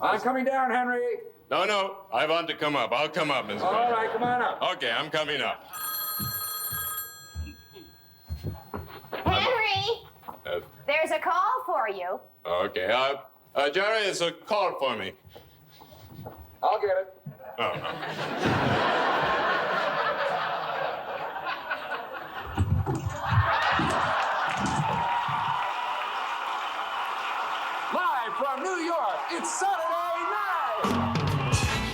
I'm coming down, Henry. No, I want to come up. I'll come up, Mr. All right, come on up. Okay, I'm coming up. Henry, there's a call for you. Okay, Jerry, it's a call for me. I'll get it. Oh. Live from New York, it's Saturday night.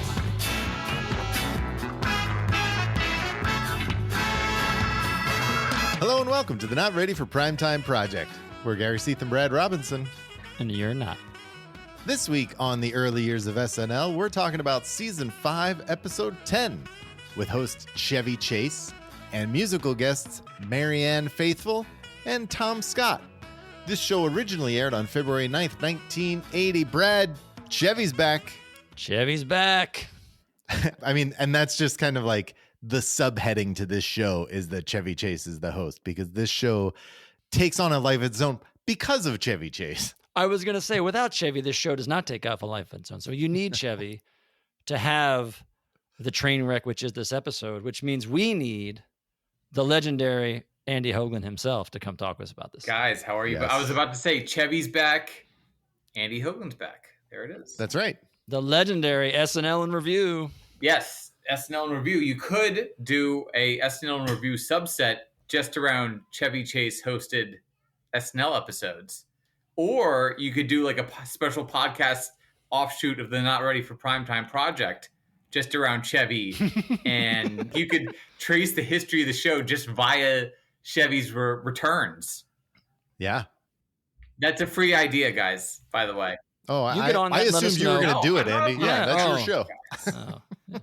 Hello and welcome to the Not Ready for Primetime Project. We're Gary Seath and Brad Robinson. And you're not. This week on the early years of SNL, we're talking about Season 5, Episode 10, with host Chevy Chase and musical guests Marianne Faithfull and Tom Scott. This show originally aired on February 9th, 1980. Brad, Chevy's back. Chevy's back. I mean, and that's just kind of like the subheading to this show is that Chevy Chase is the host, because this show takes on a life of its own because of Chevy Chase. I was going to say, without Chevy, this show does not take off a life of its own. So you need Chevy to have the train wreck, which is this episode, which means we need the legendary Andy Hoglund himself to come talk with us about this. Guys, how are you? Yes. I was about to say, Chevy's back. Andy Hoglund's back. There it is. That's right. The legendary SNL in review. Yes, SNL in review. You could do a SNL in review subset just around Chevy Chase hosted SNL episodes. Or you could do like a special podcast offshoot of the Not Ready for Primetime Project just around Chevy. And you could trace the history of the show just via Chevy's returns. Yeah. That's a free idea, guys, by the way. Oh, You get on that I and let us assumed you were know. going to do it, No, Andy. I'm Yeah, not. that's your Oh. show. Oh.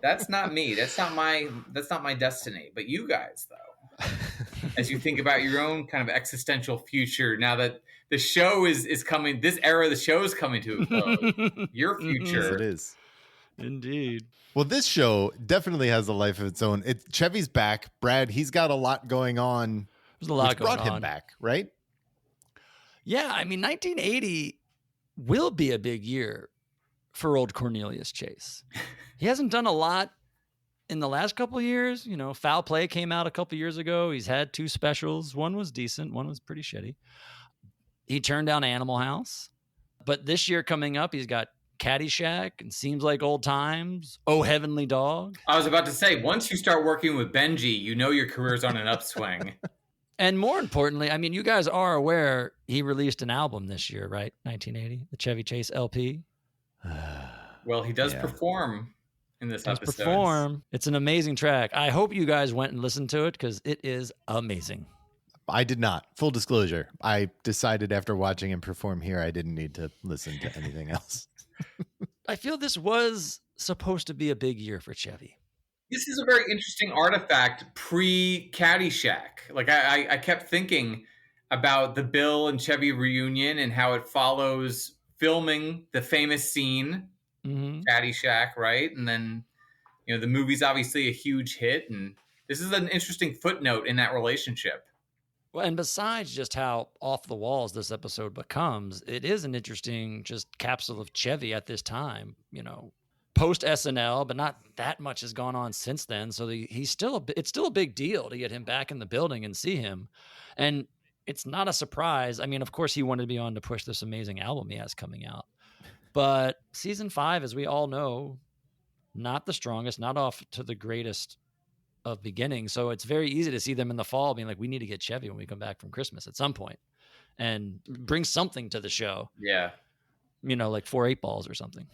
That's not me. That's not my destiny. But you guys, though, as you think about your own kind of existential future, now that the show is coming, this era of the show is coming to a close. Your Yes, future. it is. Indeed. Well, this show definitely has a life of its own. Chevy's back. Brad, he's got a lot going on. There's a lot which going brought him on. back, right? Yeah, I mean, 1980 will be a big year for old Cornelius Chase. He hasn't done a lot in the last couple of years. You know, Foul Play came out a couple of years ago. He's had two specials. One was decent. One was pretty shitty. He turned down Animal House. But this year coming up, he's got Caddyshack and Seems Like Old Times. Oh, Heavenly Dog. I was about to say, once you start working with Benji, you know your career's on an upswing. And more importantly, I mean, you guys are aware he released an album this year, right? 1980, the Chevy Chase LP. Well, he does Yeah. perform in this Does episode. perform. It's an amazing track. I hope you guys went and listened to it because it is amazing. I did not. Full disclosure. I decided after watching him perform here, I didn't need to listen to anything else. I feel this was supposed to be a big year for Chevy. This is a very interesting artifact pre-Caddyshack. Like I kept thinking about the Bill and Chevy reunion and how it follows filming the famous scene, Mm-hmm. Caddyshack, right? And then, you know, the movie's obviously a huge hit, and this is an interesting footnote in that relationship. Well, and besides just how off the walls this episode becomes, it is an interesting just capsule of Chevy at this time, you know, post SNL, but not that much has gone on since then. So it's still a big deal to get him back in the building and see him. And it's not a surprise. I mean, of course he wanted to be on to push this amazing album he has coming out, but season 5, as we all know, not the strongest, not off to the greatest of beginning. So it's very easy to see them in the fall being like, we need to get Chevy when we come back from Christmas at some point and bring something to the show, Yeah. you know, like 4 8-balls or something.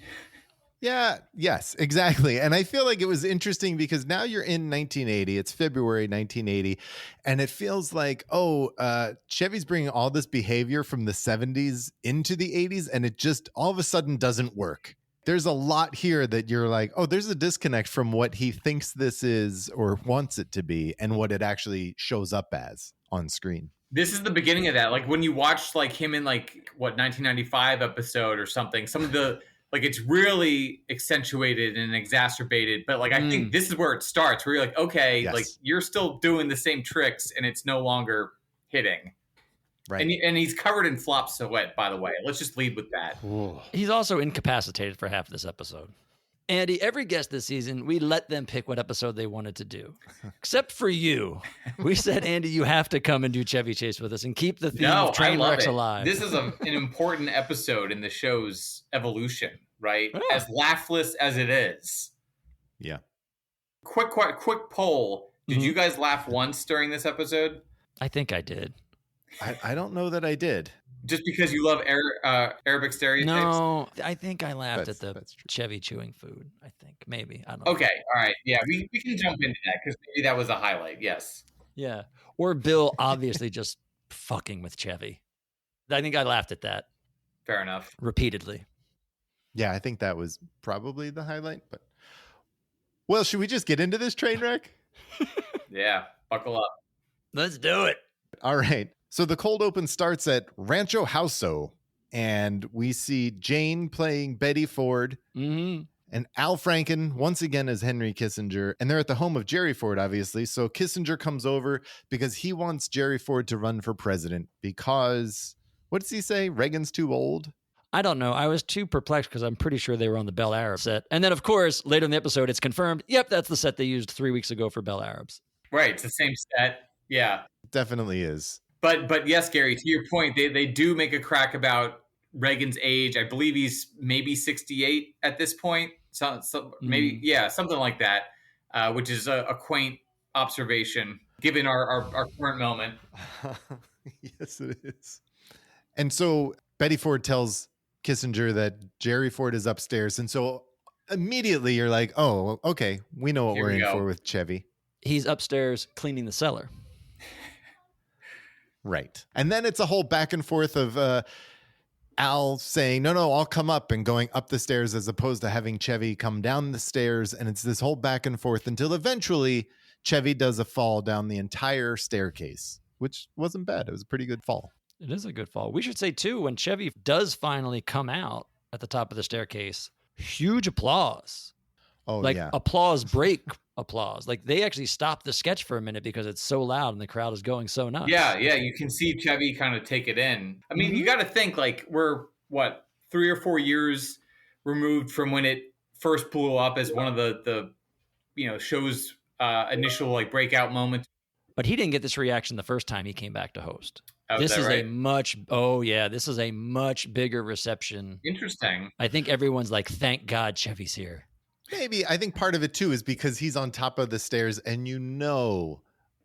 Yeah, yes, exactly. And I feel like it was interesting because now you're in 1980. It's February 1980. And it feels like, Chevy's bringing all this behavior from the 70s into the 80s. And it just all of a sudden doesn't work. There's a lot here that you're like, oh, there's a disconnect from what he thinks this is or wants it to be and what it actually shows up as on screen. This is the beginning of that. Like when you watch like him in like 1995 episode or something, some of the like it's really accentuated and exacerbated. But like I think this is where it starts, where you're like, okay, Yes. like you're still doing the same tricks and it's no longer hitting. Right. And he's covered in flop sweat, by the way. Let's just lead with that. He's also incapacitated for half this episode. Andy, every guest this season, we let them pick what episode they wanted to do. Except for you. We said, Andy, you have to come and do Chevy Chase with us and keep the theme of Trainwrecks alive. This is an important episode in the show's evolution, right? Yeah. As laughless as it is. Yeah. Quick poll. Did you guys laugh once during this episode? I think I did. I don't know that I did. Just because you love Arabic stereotypes? No, I think I laughed at the Chevy chewing food. I think maybe I don't know. Okay, all right, yeah, we can jump into that because maybe that was a highlight. Yes. Yeah, or Bill obviously just fucking with Chevy. I think I laughed at that. Fair enough. Repeatedly. Yeah, I think that was probably the highlight. But well, should we just get into this train wreck? Yeah, buckle up. Let's do it. All right. So the cold open starts at Rancho Hauso, and we see Jane playing Betty Ford and Al Franken once again as Henry Kissinger. And they're at the home of Jerry Ford, obviously. So Kissinger comes over because he wants Jerry Ford to run for president because, what does he say? Reagan's too old? I don't know. I was too perplexed because I'm pretty sure they were on the Bel Arab set. And then, of course, later in the episode, it's confirmed. Yep, that's the set they used 3 weeks ago for Bel Arabs. Right. It's the same set. Yeah. Definitely is. But yes, Gary, to your point, they do make a crack about Reagan's age. I believe he's maybe 68 at this point. So maybe, yeah, something like that, which is a quaint observation given our current moment. Yes, it is. And so Betty Ford tells Kissinger that Jerry Ford is upstairs. And so immediately you're like, oh, okay, we know what we're in for with Chevy. He's upstairs cleaning the cellar. Right. And then it's a whole back and forth of Al saying, no, I'll come up, and going up the stairs as opposed to having Chevy come down the stairs. And it's this whole back and forth until eventually Chevy does a fall down the entire staircase, which wasn't bad. It was a pretty good fall. It is a good fall. We should say, too, when Chevy does finally come out at the top of the staircase, huge applause. Oh, like yeah. applause break applause. Like they actually stopped the sketch for a minute because it's so loud and the crowd is going so nuts. Yeah. You can see Chevy kind of take it in. I mean, you got to think like we're 3 or 4 years removed from when it first blew up as one of the show's initial like breakout moments. But he didn't get this reaction the first time he came back to host. Oh, this is right? This is a much bigger reception. Interesting. I think everyone's like, thank God Chevy's here. Maybe. I think part of it too is because he's on top of the stairs and you know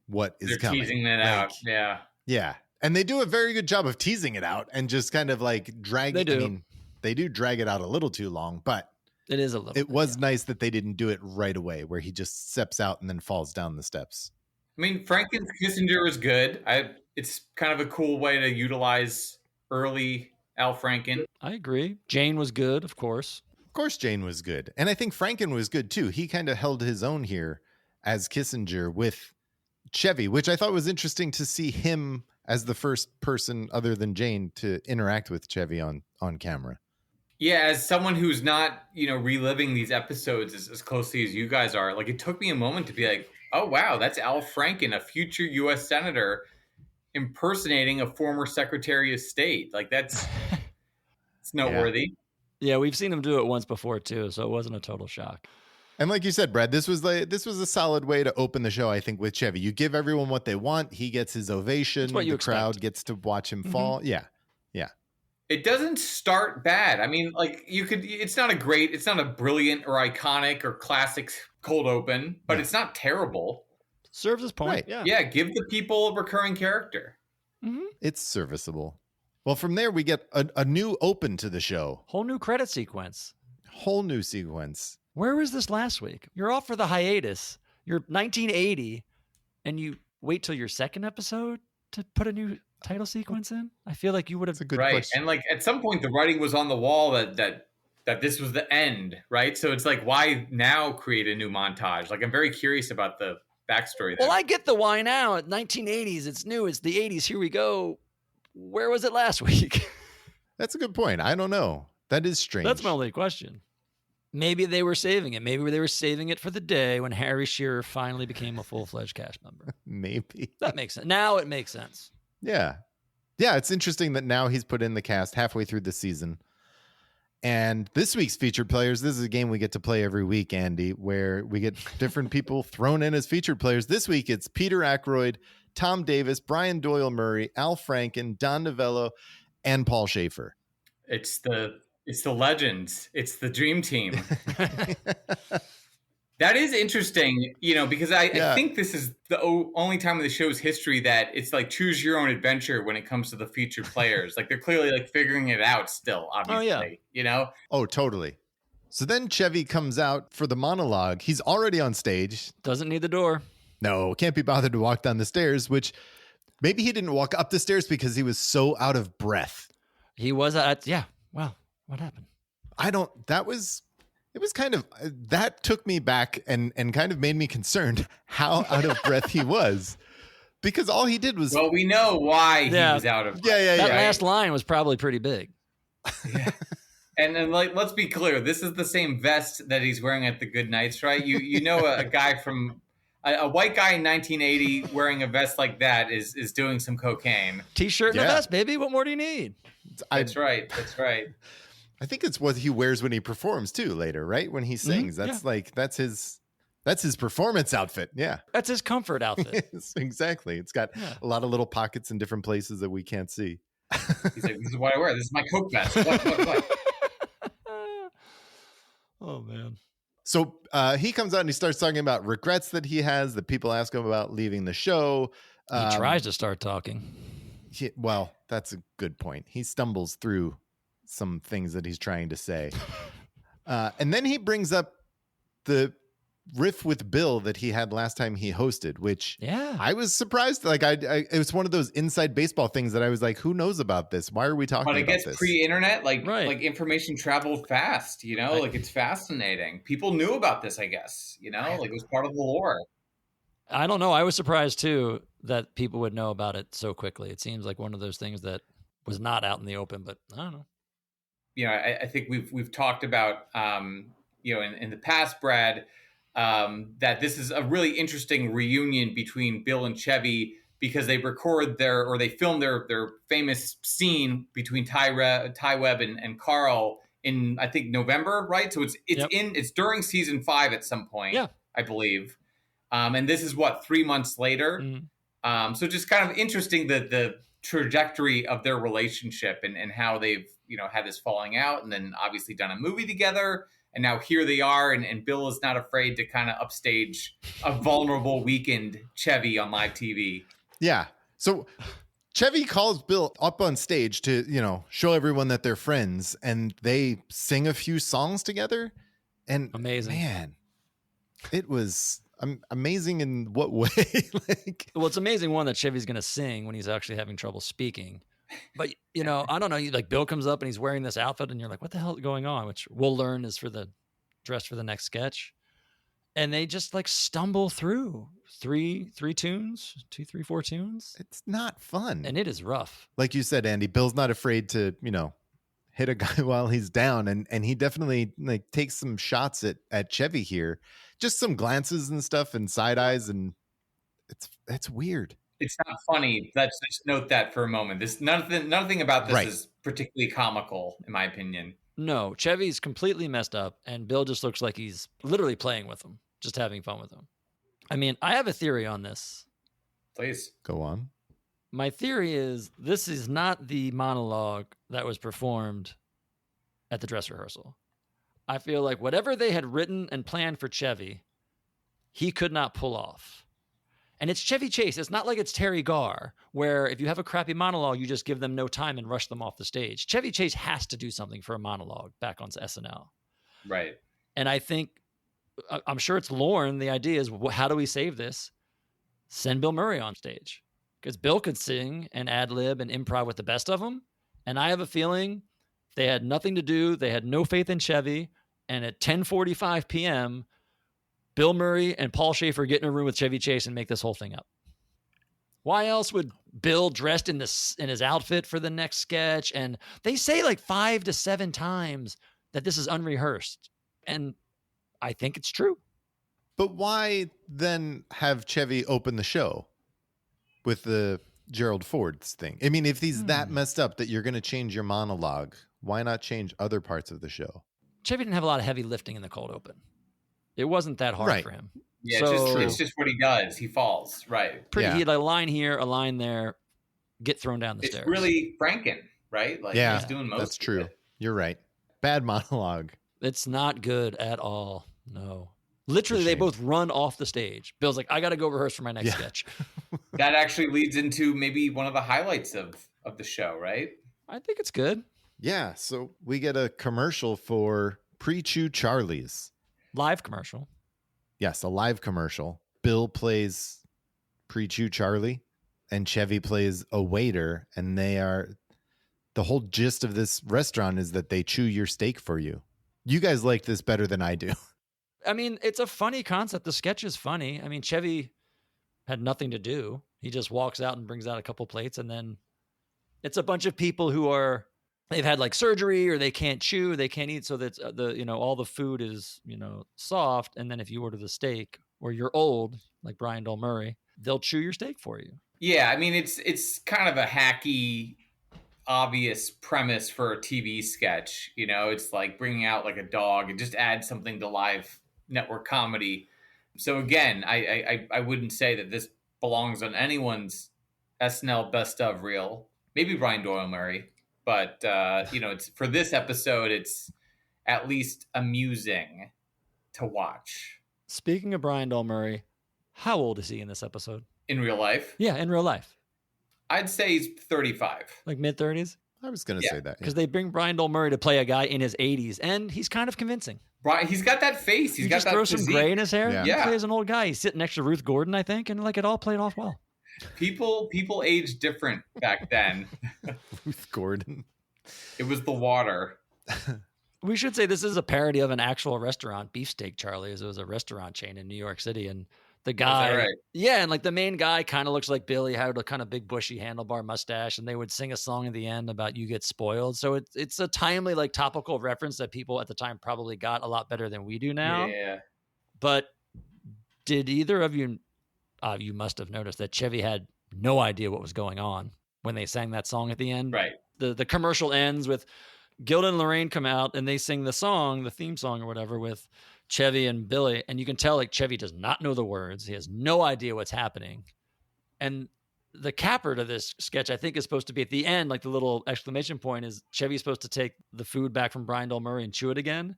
what is coming. They're teasing that out. Yeah. Yeah. And they do a very good job of teasing it out and just kind of like drag it. I mean, they do drag it out a little too long, but it is a little. It was nice that they didn't do it right away where he just steps out and then falls down the steps. I mean, Franken's Kissinger is good. It's kind of a cool way to utilize early Al Franken. I agree. Jane was good, of course. Of course, Jane was good. And I think Franken was good, too. He kind of held his own here as Kissinger with Chevy, which I thought was interesting to see him as the first person other than Jane to interact with Chevy on camera. Yeah, as someone who's not, reliving these episodes as closely as you guys are, like it took me a moment to be like, oh, wow, that's Al Franken, a future U.S. Senator impersonating a former Secretary of State. Like it's noteworthy. Yeah, we've seen him do it once before too, so it wasn't a total shock. And like you said, Brad, this was a solid way to open the show, I think, with Chevy. You give everyone what they want. He gets his ovation. The crowd gets to watch him fall. Yeah. It doesn't start bad. I mean, like it's not a brilliant or iconic or classic cold open, but it's not terrible. Serves his point. Right. Yeah. Give the people a recurring character. Mm-hmm. It's serviceable. Well, from there, we get a new open to the show. Whole new credit sequence. Whole new sequence. Where was this last week? You're off for the hiatus. You're 1980, and you wait till your second episode to put a new title sequence in? I feel like you would have. That's a good question. And like at some point, the writing was on the wall that this was the end, right? So it's like, why now create a new montage? Like I'm very curious about the backstory there. Well, I get the why now. 1980s, it's new. It's the 80s. Here we go. Where was it last week? That's a good point. I don't know. That is strange. That's my only question. Maybe they were saving it. Maybe they were saving it for the day when Harry Shearer finally became a full-fledged cast member. Maybe. That makes sense. Now it makes sense. Yeah. Yeah, it's interesting that now he's put in the cast halfway through the season. And this week's featured players, this is a game we get to play every week, Andy, where we get different people thrown in as featured players. This week, it's Peter Aykroyd, Tom Davis, Brian Doyle Murray, Al Franken, Don Novello, and Paul Schaefer. It's the legends. It's the dream team. That is interesting, because I think this is the only time in the show's history that it's like choose your own adventure when it comes to the featured players. Like they're clearly like figuring it out still, obviously, Oh, totally. So then Chevy comes out for the monologue. He's already on stage. Doesn't need the door. No, can't be bothered to walk down the stairs, which maybe he didn't walk up the stairs because he was so out of breath. He was Well, what happened? It was kind of, that took me back and kind of made me concerned how out of breath he was, because all he did was. Well, we know why he was out of breath. That last line was probably pretty big. Yeah. And then, let's be clear, this is the same vest that he's wearing at the Good Nights, right? You know, a guy from a white guy in 1980 wearing a vest like that is doing some cocaine. T-shirt and a vest, baby. What more do you need? That's right. I think it's what he wears when he performs too later, right? When he sings. That's his performance outfit. Yeah. That's his comfort outfit. Exactly. It's got a lot of little pockets in different places that we can't see. He's like, this is what I wear. This is my Coke vest. What? Oh, man. So he comes out and he starts talking about regrets that he has, that people ask him about leaving the show. He tries to start talking. Well, that's a good point. He stumbles through some things that he's trying to say. And then he brings up the riff with Bill that he had last time he hosted, which I was surprised. Like it was one of those inside baseball things that I was like, who knows about this? Why are we talking about this? But I guess pre-internet, like information traveled fast, like it's fascinating. People knew about this, I guess, like it was part of the lore. I don't know. I was surprised too that people would know about it so quickly. It seems like one of those things that was not out in the open, but I don't know. I think we've talked about, in the past, Brad, that this is a really interesting reunion between Bill and Chevy because they film their famous scene between Ty Webb and Carl in, I think, November, right? So it's during season 5 at some point, I believe. And this is 3 months later. Mm-hmm. So just kind of interesting the trajectory of their relationship and how they've had this falling out and then obviously done a movie together, and now here they are, and Bill is not afraid to kind of upstage a vulnerable weakened Chevy on live TV. Yeah. So Chevy calls Bill up on stage to show everyone that they're friends, and they sing a few songs together. And amazing, man, it was amazing in what way? Well, it's amazing one that Chevy's going to sing when he's actually having trouble speaking. But, I don't know. Like Bill comes up and he's wearing this outfit and you're like, what the hell is going on? Which we'll learn is for the dress for the next sketch. And they just stumble through three tunes, 2, 3, 4 tunes. It's not fun. And it is rough. Like you said, Andy, Bill's not afraid to, hit a guy while he's down. And he definitely takes some shots at Chevy here. Just some glances and stuff and side eyes. And it's weird. It's not funny. Let's just note that for a moment. Nothing about this is particularly comical, in my opinion. No, Chevy's completely messed up, and Bill just looks like he's literally playing with him, just having fun with him. I mean, I have a theory on this. Please. Go on. My theory is this is not the monologue that was performed at the dress rehearsal. I feel like whatever they had written and planned for Chevy, he could not pull off. And it's Chevy Chase. It's not like it's Terry Garr, where if you have a crappy monologue, you just give them no time and rush them off the stage. Chevy Chase has to do something for a monologue back on SNL. Right. And I think, I'm sure it's Lorne. The idea is, how do we save this? Send Bill Murray on stage. Because Bill could sing and ad-lib and improv with the best of them. And I have a feeling they had nothing to do. They had no faith in Chevy. And at 10:45 p.m., Bill Murray and Paul Schaefer get in a room with Chevy Chase and make this whole thing up. Why else would Bill dressed in his outfit for the next sketch? And they say 5 to 7 times that this is unrehearsed. And I think it's true. But why then have Chevy open the show with the Gerald Ford's thing. I mean, if he's that messed up that you're going to change your monologue, why not change other parts of the show? Chevy didn't have a lot of heavy lifting in the cold open. It wasn't that hard Right. for him. Yeah, So, it's just what he does. He falls, right? he Yeah. had a line here, a line there, get thrown down the It's stairs. really Franken, right? Like Yeah, he's doing most that's of true. it. You're right. Bad monologue. It's not good at all. No. Literally, they shame. both run off the stage. Bill's like, I got to go rehearse for my next sketch. That actually leads into maybe one of the highlights of the show, right? I think it's good. Yeah, so we get a commercial for Pre-Chew Charlie's. Live commercial. Yes, a live commercial. Bill plays Pre-Chew Charlie, and Chevy plays a waiter, and the whole gist of this restaurant is that they chew your steak for you. You guys like this better than I do. I mean, it's a funny concept. The sketch is funny. I mean, Chevy had nothing to do. He just walks out and brings out a couple plates, and then it's a bunch of people who they've had like surgery or they can't chew, they can't eat, so that all the food is soft. And then if you order the steak or you're old, like Brian Doyle Murray, they'll chew your steak for you. Yeah, I mean it's kind of a hacky, obvious premise for a TV sketch. It's like bringing out like a dog and just add something to live network comedy. So again, I wouldn't say that this belongs on anyone's SNL best of reel. Maybe Brian Doyle Murray, but it's for this episode. It's at least amusing to watch. Speaking of Brian Doyle Murray, how old is he in this episode? In real life? Yeah, in real life. I'd say he's 35. Like mid-30s? I was going to say that. Because they bring Brian Doyle Murray to play a guy in his 80s, and he's kind of convincing. Brian, he's got that face. He's got just that throw physique. some gray in his hair. Yeah. He plays an old guy. He's sitting next to Ruth Gordon, I think, and like it all played off well. People aged different back then. Ruth Gordon. It was the water. We should say this is a parody of an actual restaurant, Beefsteak Charlie's. It was a restaurant chain in New York City, and the guy, right? Yeah, and like the main guy kind of looks like Bill. He had a kind of big bushy handlebar mustache, and they would sing a song at the end about "You Get Spoiled." So it's a timely, like topical reference that people at the time probably got a lot better than we do now. Yeah. But did either of you? You must have noticed that Chevy had no idea what was going on when they sang that song at the end. Right. The commercial ends with Gilda and Lorraine come out and they sing the song, the theme song or whatever, with Chevy and Billy. And you can tell like Chevy does not know the words. He has no idea what's happening. And the capper to this sketch, I think, is supposed to be at the end, like the little exclamation point is Chevy's supposed to take the food back from Brian Doyle Murray and chew it again.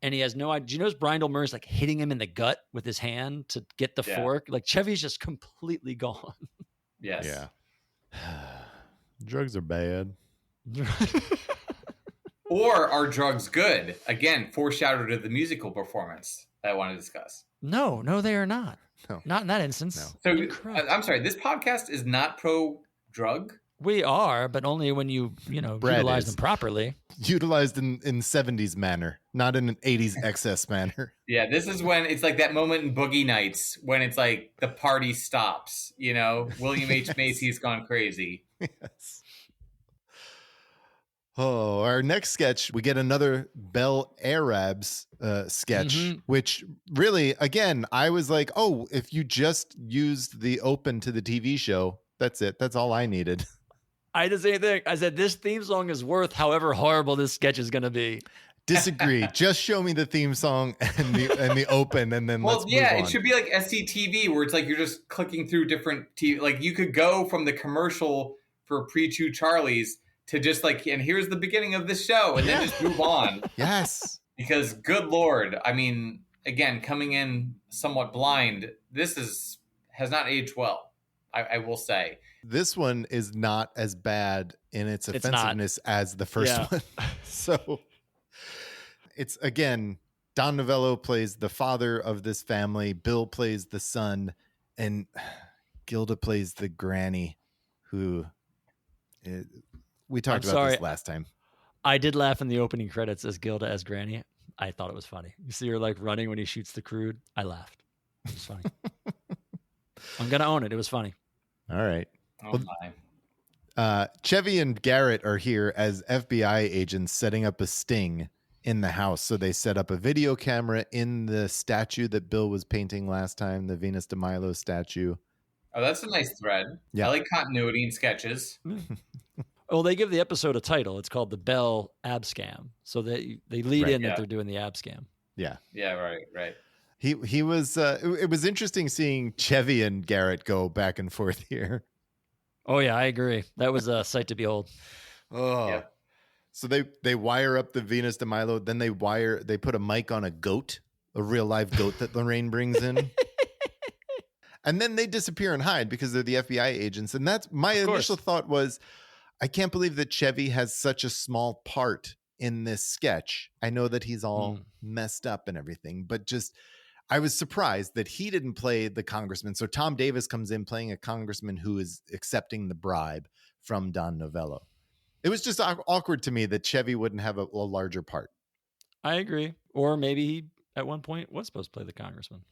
And he has no idea. Do you notice Brian Doyle Murray's like hitting him in the gut with his hand to get the fork? Like Chevy's just completely gone. Yes. Yeah. Drugs are bad. Or are drugs good? Again, foreshadow to the musical performance that I want to discuss. No, they are not. No. Not in that instance. So Incorrect. I'm sorry, this podcast is not pro-drug? We are, but only when you Brad utilize is. them properly. Utilized in 70s manner, not in an 80s excess manner. Yeah, this is when it's like that moment in Boogie Nights when it's like the party stops, William H. Macy's gone crazy. Yes. Oh, our next sketch, we get another Bell Arabs sketch, which really, again, I was like, oh, if you just used the open to the TV show, that's it. That's all I needed. I did the same thing. I said, this theme song is worth however horrible this sketch is going to be. Disagree. Just show me the theme song and the open, and then let's move on. It should be like SCTV, where it's like you're just clicking through different TV. Like you could go from the commercial for Pre-Chew Charlie's to just like, and here's the beginning of this show, and then just move on. Yes. Because good Lord, I mean, again, coming in somewhat blind, this has not aged well. I will say. This one is not as bad in its offensiveness as the first one. So it's, again, Don Novello plays the father of this family. Bill plays the son. And Gilda plays the granny who we talked about this last time. I did laugh in the opening credits as Gilda as Granny. I thought it was funny. You see her like running when he shoots the crude. I laughed. It was funny. I'm going to own it. It was funny. All right. Oh, my. Chevy and Garrett are here as FBI agents setting up a sting in the house. So they set up a video camera in the statue that Bill was painting last time, the Venus de Milo statue. Oh, that's a nice thread. Yeah. I like continuity in sketches. Well, they give the episode a title. It's called The Bell Ab Scam. So they lead Right, in that yeah. they're doing the ab scam. Yeah. Yeah, right. He was it was interesting seeing Chevy and Garrett go back and forth here. Oh yeah, I agree. That was a sight to behold. Oh. Yeah. So they wire up the Venus de Milo, then they put a mic on a goat, a real live goat that Lorraine brings in. And then they disappear and hide because they're the FBI agents. And that's my initial thought was, I can't believe that Chevy has such a small part in this sketch. I know that he's all messed up and everything, but just I was surprised that he didn't play the congressman. So Tom Davis comes in playing a congressman who is accepting the bribe from Don Novello. It was just awkward to me that Chevy wouldn't have a larger part. I agree. Or maybe he at one point was supposed to play the congressman.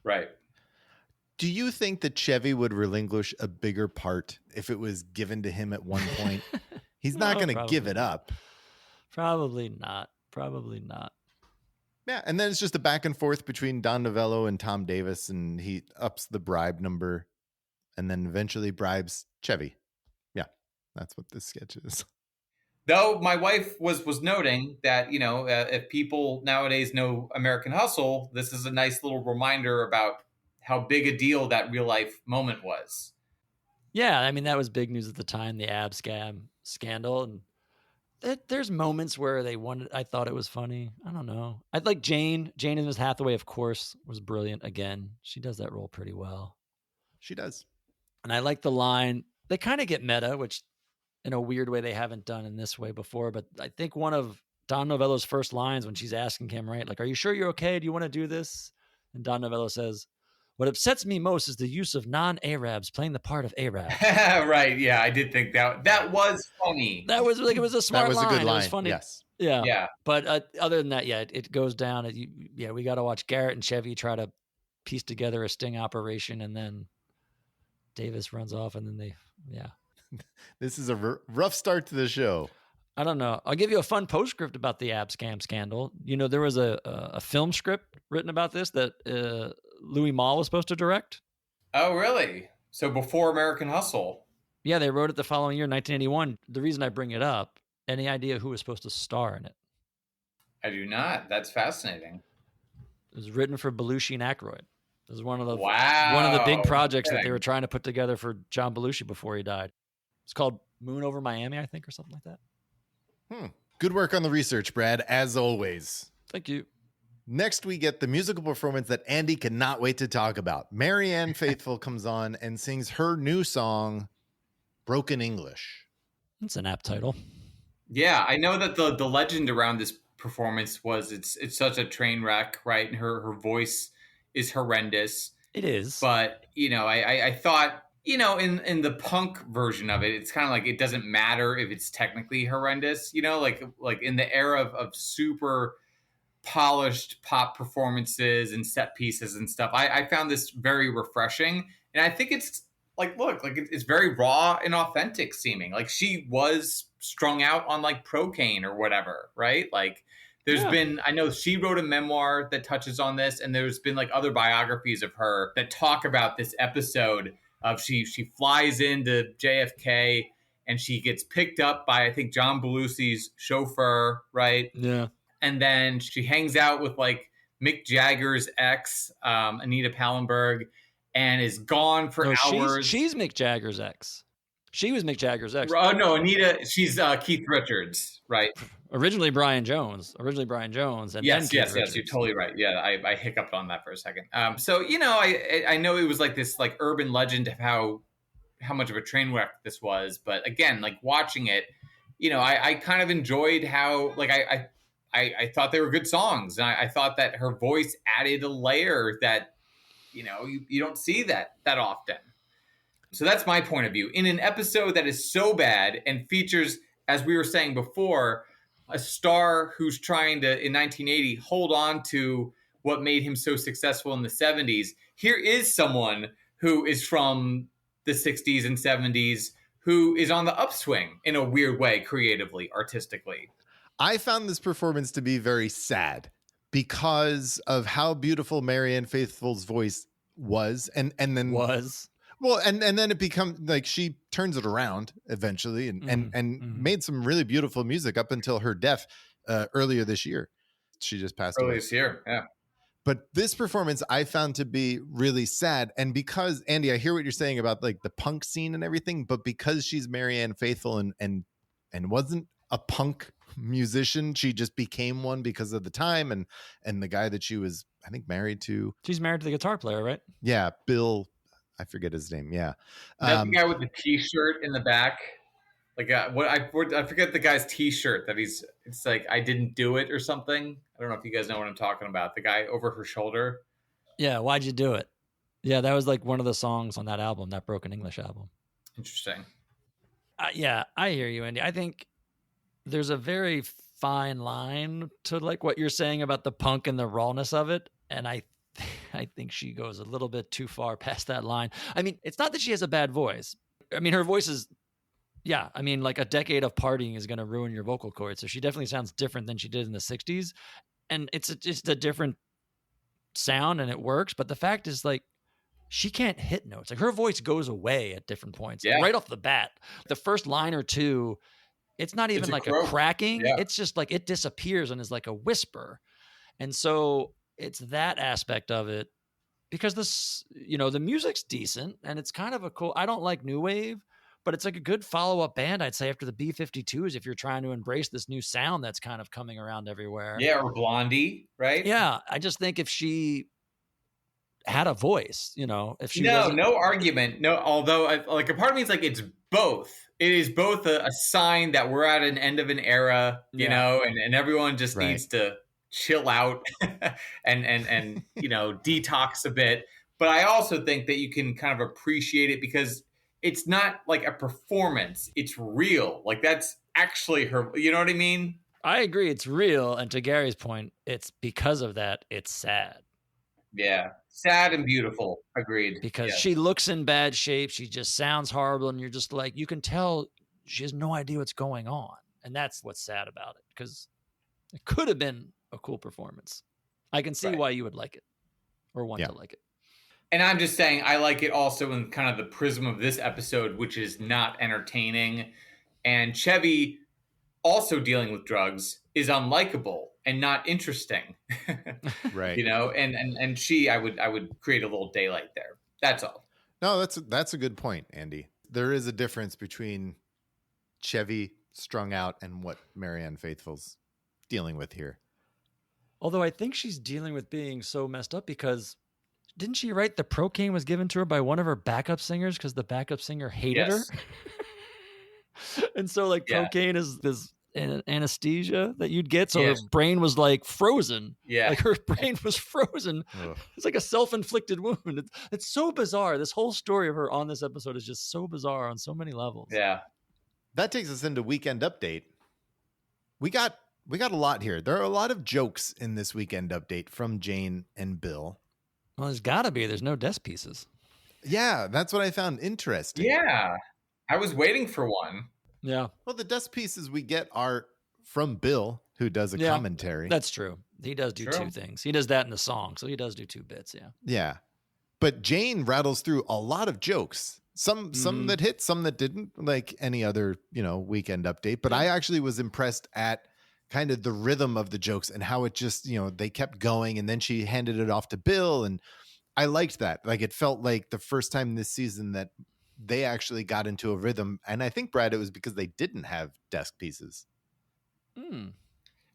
Right. Do you think that Chevy would relinquish a bigger part if it was given to him at one point? He's not going to give it up. Probably not. Yeah, and then it's just a back and forth between Don Novello and Tom Davis, and he ups the bribe number and then eventually bribes Chevy. Yeah, that's what this sketch is. Though my wife was noting that, if people nowadays know American Hustle, this is a nice little reminder about how big a deal that real life moment was. Yeah, I mean, that was big news at the time, the ab scam scandal. And there's moments where I thought it was funny. I don't know. I like Jane. Jane and Miss Hathaway, of course, was brilliant again. She does that role pretty well. She does. And I like the line. They kind of get meta, which in a weird way they haven't done in this way before. But I think one of Don Novello's first lines when she's asking him, right, like, are you sure you're okay? Do you want to do this? And Don Novello says, what upsets me most is the use of non-Arabs playing the part of Arabs. Right. Yeah, I did think that was funny. That was like, it was a smart line. That was a good line. It was funny. Yes. Yeah. But other than that, it goes down. We got to watch Garrett and Chevy try to piece together a sting operation, and then Davis runs off, and then This is a rough start to the show. I don't know. I'll give you a fun postscript about the ab scam scandal. There was a film script written about this that Louis Malle was supposed to direct. Oh, really? So before American Hustle? Yeah, they wrote it the following year, 1981. The reason I bring it up, any idea who was supposed to star in it? I do not. That's fascinating. It was written for Belushi and Aykroyd. This is one of the big projects that they were trying to put together for John Belushi before he died. It's called Moon Over Miami, I think, or something like that. Good work on the research, Brad, as always. Thank you. Next, we get the musical performance that Andy cannot wait to talk about. Marianne Faithfull comes on and sings her new song, Broken English. That's an apt title. Yeah, I know that the legend around this performance was it's such a train wreck, right? And her voice is horrendous. It is. But, I thought, in the punk version of it, it's kind of like it doesn't matter if it's technically horrendous, like in the era of super polished pop performances and set pieces and stuff. I found this very refreshing, and I think it's it's very raw and authentic seeming. Like she was strung out on like procaine or whatever, right? Like there's been, I know she wrote a memoir that touches on this, and there's been like other biographies of her that talk about this episode of she flies into JFK and she gets picked up by, I think, John Belushi's chauffeur, right? Yeah. And then she hangs out with like Mick Jagger's ex, Anita Pallenberg, and is gone for hours. She's Mick Jagger's ex. She was Mick Jagger's ex. Oh, no, Anita, she's Keith Richards, right? Originally Brian Jones. And yes, then Keith Richards. you're totally right. Yeah, I hiccuped on that for a second. So, I know it was like this like urban legend of how much of a train wreck this was. But again, like watching it, I kind of enjoyed how, like, I thought they were good songs. And I thought that her voice added a layer that, you don't see that often. So that's my point of view. In an episode that is so bad and features, as we were saying before, a star who's trying to, in 1980, hold on to what made him so successful in the 70s, here is someone who is from the 60s and 70s who is on the upswing in a weird way, creatively, artistically. I found this performance to be very sad because of how beautiful Marianne Faithfull's voice was, and then Well, and then it becomes like she turns it around eventually and made some really beautiful music up until her death earlier this year. She just passed away. Earlier this year, yeah. But this performance I found to be really sad. And because, Andy, I hear what you're saying about like the punk scene and everything, but because she's Marianne Faithfull and wasn't a punk musician, she just became one because of the time and the guy that she was, I think, married to. She's married to the guitar player, right? Yeah, Bill. I forget his name. Yeah. That's the guy with the T-shirt in the back. Like I forget the guy's T-shirt that it's like I didn't do it or something. I don't know if you guys know what I'm talking about. The guy over her shoulder. Yeah, why'd you do it? Yeah, that was like one of the songs on that album, that Broken English album. Interesting. Yeah, I hear you, Andy. I think there's a very fine line to like what you're saying about the punk and the rawness of it, and I think she goes a little bit too far past that line. I mean, it's not that she has a bad voice. I mean, her voice is. Yeah, I mean, like a decade of partying is going to ruin your vocal cords. So she definitely sounds different than she did in the 60s. And it's just a different sound and it works. But the fact is, like, she can't hit notes. Like, her voice goes away at different points. Yeah. Right off the bat. The first line or two, it's not even like a cracking. Yeah. It's just like it disappears and is like a whisper. And so it's that aspect of it. Because this, the music's decent and it's kind of a cool. I don't like new wave. But it's like a good follow-up band, I'd say, after the B-52s, if you're trying to embrace this new sound that's kind of coming around everywhere. Yeah, or Blondie, right? Yeah, I just think if she had a voice, if she no argument. No, although like a part of me is like it's both. It is both a sign that we're at an end of an era, you know, and everyone just needs to chill out and detox a bit. But I also think that you can kind of appreciate it because it's not like a performance. It's real. Like that's actually her. You know what I mean? I agree. It's real. And to Gary's point, it's because of that. It's sad. Yeah. Sad and beautiful. Agreed. Because she looks in bad shape. She just sounds horrible. And you're just like, you can tell she has no idea what's going on. And that's what's sad about it. Because it could have been a cool performance. I can see why you would like it or want to like it. And I'm just saying, I like it also in kind of the prism of this episode, which is not entertaining. And Chevy, also dealing with drugs, is unlikable and not interesting. Right. And she, I would create a little daylight there. That's all. No, that's a good point, Andy. There is a difference between Chevy strung out and what Marianne Faithfull's dealing with here. Although I think she's dealing with being so messed up because didn't she write the Procaine was given to her by one of her backup singers because the backup singer hated her? And so like Procaine is this anesthesia that you'd get. So her brain was like frozen. Yeah. Like her brain was frozen. It's like a self-inflicted wound. It's so bizarre. This whole story of her on this episode is just so bizarre on so many levels. Yeah. That takes us into Weekend Update. We got a lot here. There are a lot of jokes in this Weekend Update from Jane and Bill. Well, there's got to be. There's no desk pieces. Yeah, that's what I found interesting. Yeah, I was waiting for one. Yeah. Well, the desk pieces we get are from Bill, who does a commentary. That's true. He does do two things. He does that in the song, so he does do two bits, Yeah. But Jane rattles through a lot of jokes. Some that hit, some that didn't, like any other, Weekend Update. But I actually was impressed at kind of the rhythm of the jokes and how it just, they kept going and then she handed it off to Bill. And I liked that. Like it felt like the first time this season that they actually got into a rhythm. And I think, Brad, it was because they didn't have desk pieces.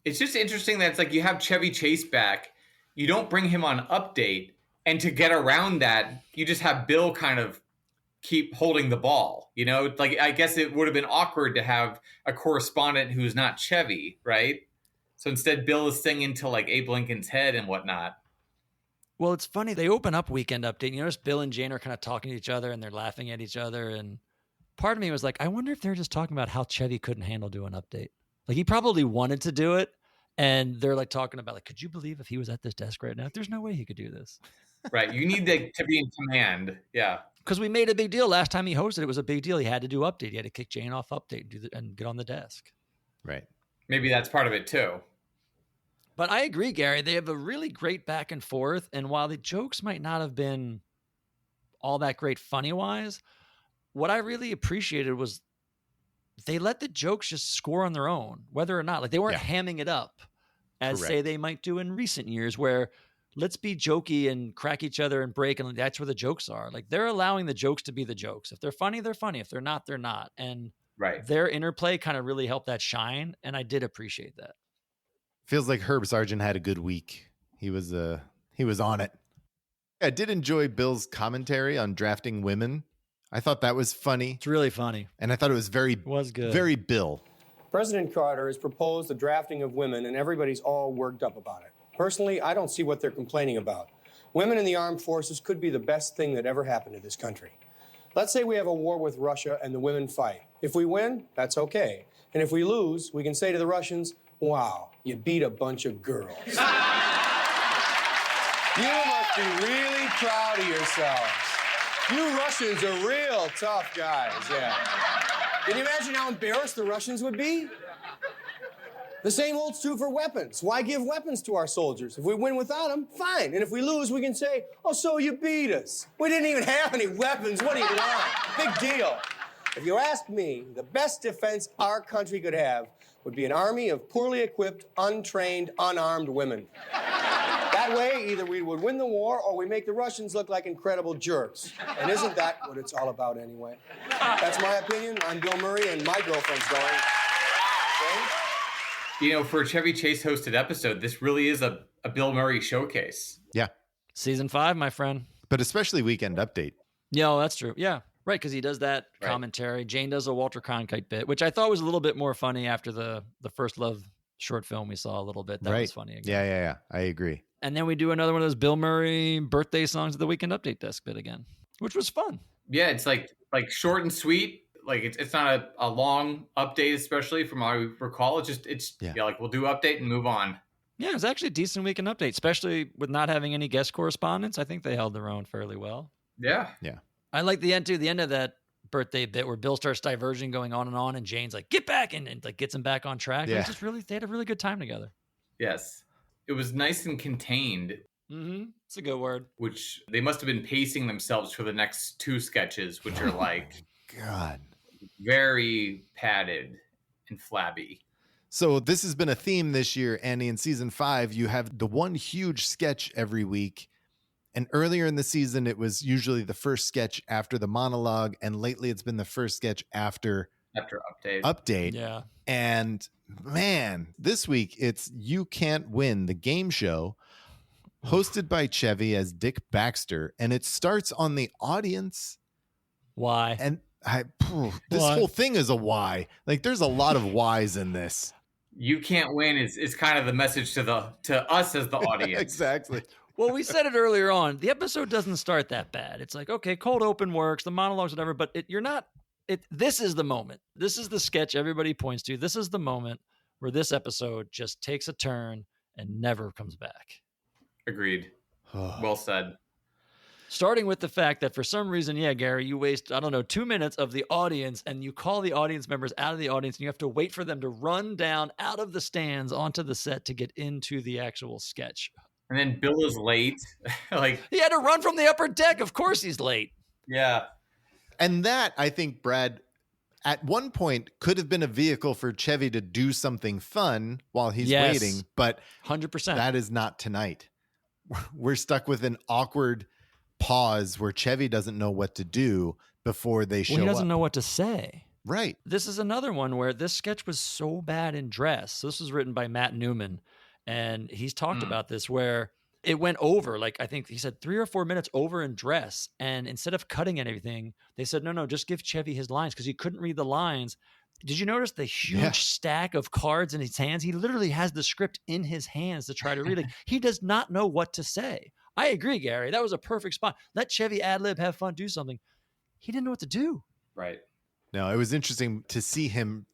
It's just interesting that it's like you have Chevy Chase back. You don't bring him on Update. And to get around that, you just have Bill kind of keep holding the ball, like I guess it would have been awkward to have a correspondent who's not Chevy, right? So instead Bill is singing to like Abe Lincoln's Head and whatnot. Well, it's funny. They open up Weekend Update. You notice Bill and Jane are kind of talking to each other and they're laughing at each other. And part of me was like, I wonder if they're just talking about how Chevy couldn't handle doing Update. Like he probably wanted to do it. And they're like talking about like, could you believe if he was at this desk right now? There's no way he could do this. Right. You need to be in command. Yeah. Because we made a big deal. Last time he hosted, it was a big deal. He had to do Update. He had to kick Jane off Update and get on the desk. Right. Maybe that's part of it too. But I agree, Gary. They have a really great back and forth. And while the jokes might not have been all that great funny-wise. What I really appreciated was they let the jokes just score on their own, whether or not, like they weren't hamming it up as Correct. say they might do in recent years where let's be jokey and crack each other and break. And that's where the jokes are. Like they're allowing the jokes to be the jokes. If they're funny, they're funny. If they're not, they're not. And their interplay kind of really helped that shine. And I did appreciate that. Feels like Herb Sargent had a good week. He was on it. I did enjoy Bill's commentary on drafting women. I thought that was funny. It's really funny. And I thought it was very Bill. President Carter has proposed the drafting of women, and everybody's all worked up about it. Personally, I don't see what they're complaining about. Women in the armed forces could be the best thing that ever happened to this country. Let's say we have a war with Russia and the women fight. If we win, that's okay. And if we lose, we can say to the Russians, wow, you beat a bunch of girls. You must be really proud of yourselves. You Russians are real tough guys, yeah. Can you imagine how embarrassed the Russians would be? The same holds true for weapons. Why give weapons to our soldiers? If we win without them, fine. And if we lose, we can say, oh, so you beat us. We didn't even have any weapons. What do you want? Big deal. If you ask me, the best defense our country could have would be an army of poorly equipped, untrained, unarmed women. That way, either we would win the war or we make the Russians look like incredible jerks. And isn't that what it's all about anyway? That's my opinion. I'm Bill Murray, and my girlfriend's going. Okay? You know, for a Chevy Chase hosted episode, this really is a Bill Murray showcase. Yeah. Season 5, my friend. But especially Weekend Update. Yeah, that's true. Yeah. Right, because he does that commentary. Jane does a Walter Cronkite bit, which I thought was a little bit more funny after the First Love short film we saw a little bit. That was funny again. Yeah. I agree. And then we do another one of those Bill Murray birthday songs at the Weekend Update desk bit again, which was fun. Yeah, it's like short and sweet. Like it's not a long update, especially from what I recall. It's like we'll do update and move on. Yeah, it was actually a decent Weekend Update, especially with not having any guest correspondence. I think they held their own fairly well. Yeah. I like the end too. The end of that birthday bit where Bill starts diverging, going on, and Jane's like, "Get back!" and like gets him back on track. Yeah. They had a really good time together. Yes, it was nice and contained. Mm-hmm. It's a good word. Which they must have been pacing themselves for the next 2 sketches, which are like, God, very padded and flabby. So this has been a theme this year, Andy. In season 5, you have the one huge sketch every week. And earlier in the season, it was usually the first sketch after the monologue. And lately, it's been the first sketch after update. Yeah. And man, this week, it's You Can't Win, the game show, hosted by Chevy as Dick Baxter. And it starts on the audience. Why? And this whole thing is a why. Like, there's a lot of whys in this. You can't win is kind of the message to us as the audience. Exactly. Well, we said it earlier on. The episode doesn't start that bad. It's like, okay, cold open works, the monologues, whatever, but this is the moment. This is the sketch everybody points to. This is the moment where this episode just takes a turn and never comes back. Agreed. Well said. Starting with the fact that for some reason, Gary, you waste, 2 minutes of the audience and you call the audience members out of the audience and you have to wait for them to run down out of the stands onto the set to get into the actual sketch. And then Bill is late. He had to run from the upper deck. Of course he's late. Yeah. And that, I think, Brad, at one point could have been a vehicle for Chevy to do something fun while he's waiting, but 100%. That is not tonight. We're stuck with an awkward pause where Chevy doesn't know what to do before they show up. He doesn't know what to say. Right. This is another one where this sketch was so bad in dress. This was written by Matt Newman, and he's talked about this where it went over, like I think he said 3 or 4 minutes over in dress. And instead of cutting anything, they said, no, just give Chevy his lines because he couldn't read the lines. Did you notice the huge stack of cards in his hands? He literally has the script in his hands to try to read it. He does not know what to say. I agree, Gary. That was a perfect spot. Let Chevy ad-lib, have fun, do something. He didn't know what to do. Right. No, it was interesting to see him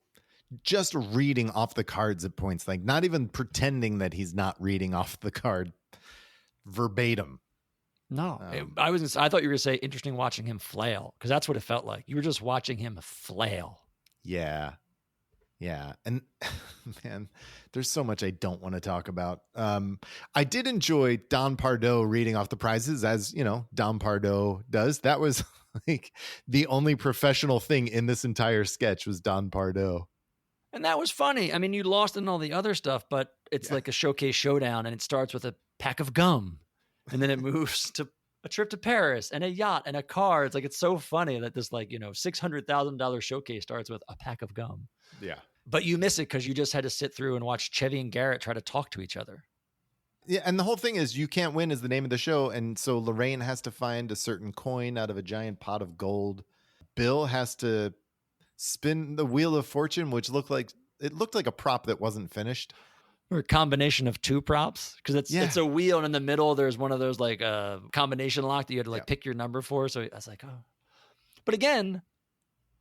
just reading off the cards at points, like not even pretending that he's not reading off the card verbatim. No, I thought you were going to say interesting watching him flail, because that's what it felt like. You were just watching him flail. Yeah. Yeah. And man, there's so much I don't want to talk about. I did enjoy Don Pardo reading off the prizes, as you know, Don Pardo does. That was like the only professional thing in this entire sketch was Don Pardo. And that was funny. I mean, you lost in all the other stuff, but it's like a showcase showdown, and it starts with a pack of gum, and then it moves to a trip to Paris and a yacht and a car. It's like, it's so funny that this like, $600,000 showcase starts with a pack of gum. Yeah. But you miss it because you just had to sit through and watch Chevy and Garrett try to talk to each other. Yeah, and the whole thing is You Can't Win is the name of the show, and so Lorraine has to find a certain coin out of a giant pot of gold. Bill has to spin the Wheel of Fortune, which looked like a prop that wasn't finished. Or a combination of two props, because it's a wheel, and in the middle there's one of those like combination lock that you had to pick your number for. So I was like, oh. But again,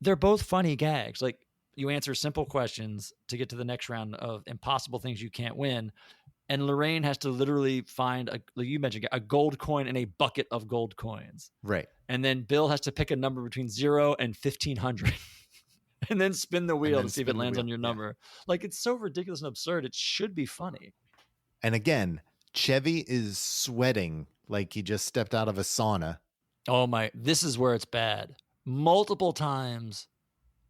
they're both funny gags. Like, you answer simple questions to get to the next round of impossible things you can't win. And Lorraine has to literally find, like you mentioned, a gold coin in a bucket of gold coins. Right. And then Bill has to pick a number between 0 and 1,500 and then spin the wheel to see if it lands on your number. Like, it's so ridiculous and absurd. It should be funny. And again, Chevy is sweating like he just stepped out of a sauna. Oh my, this is where it's bad. Multiple times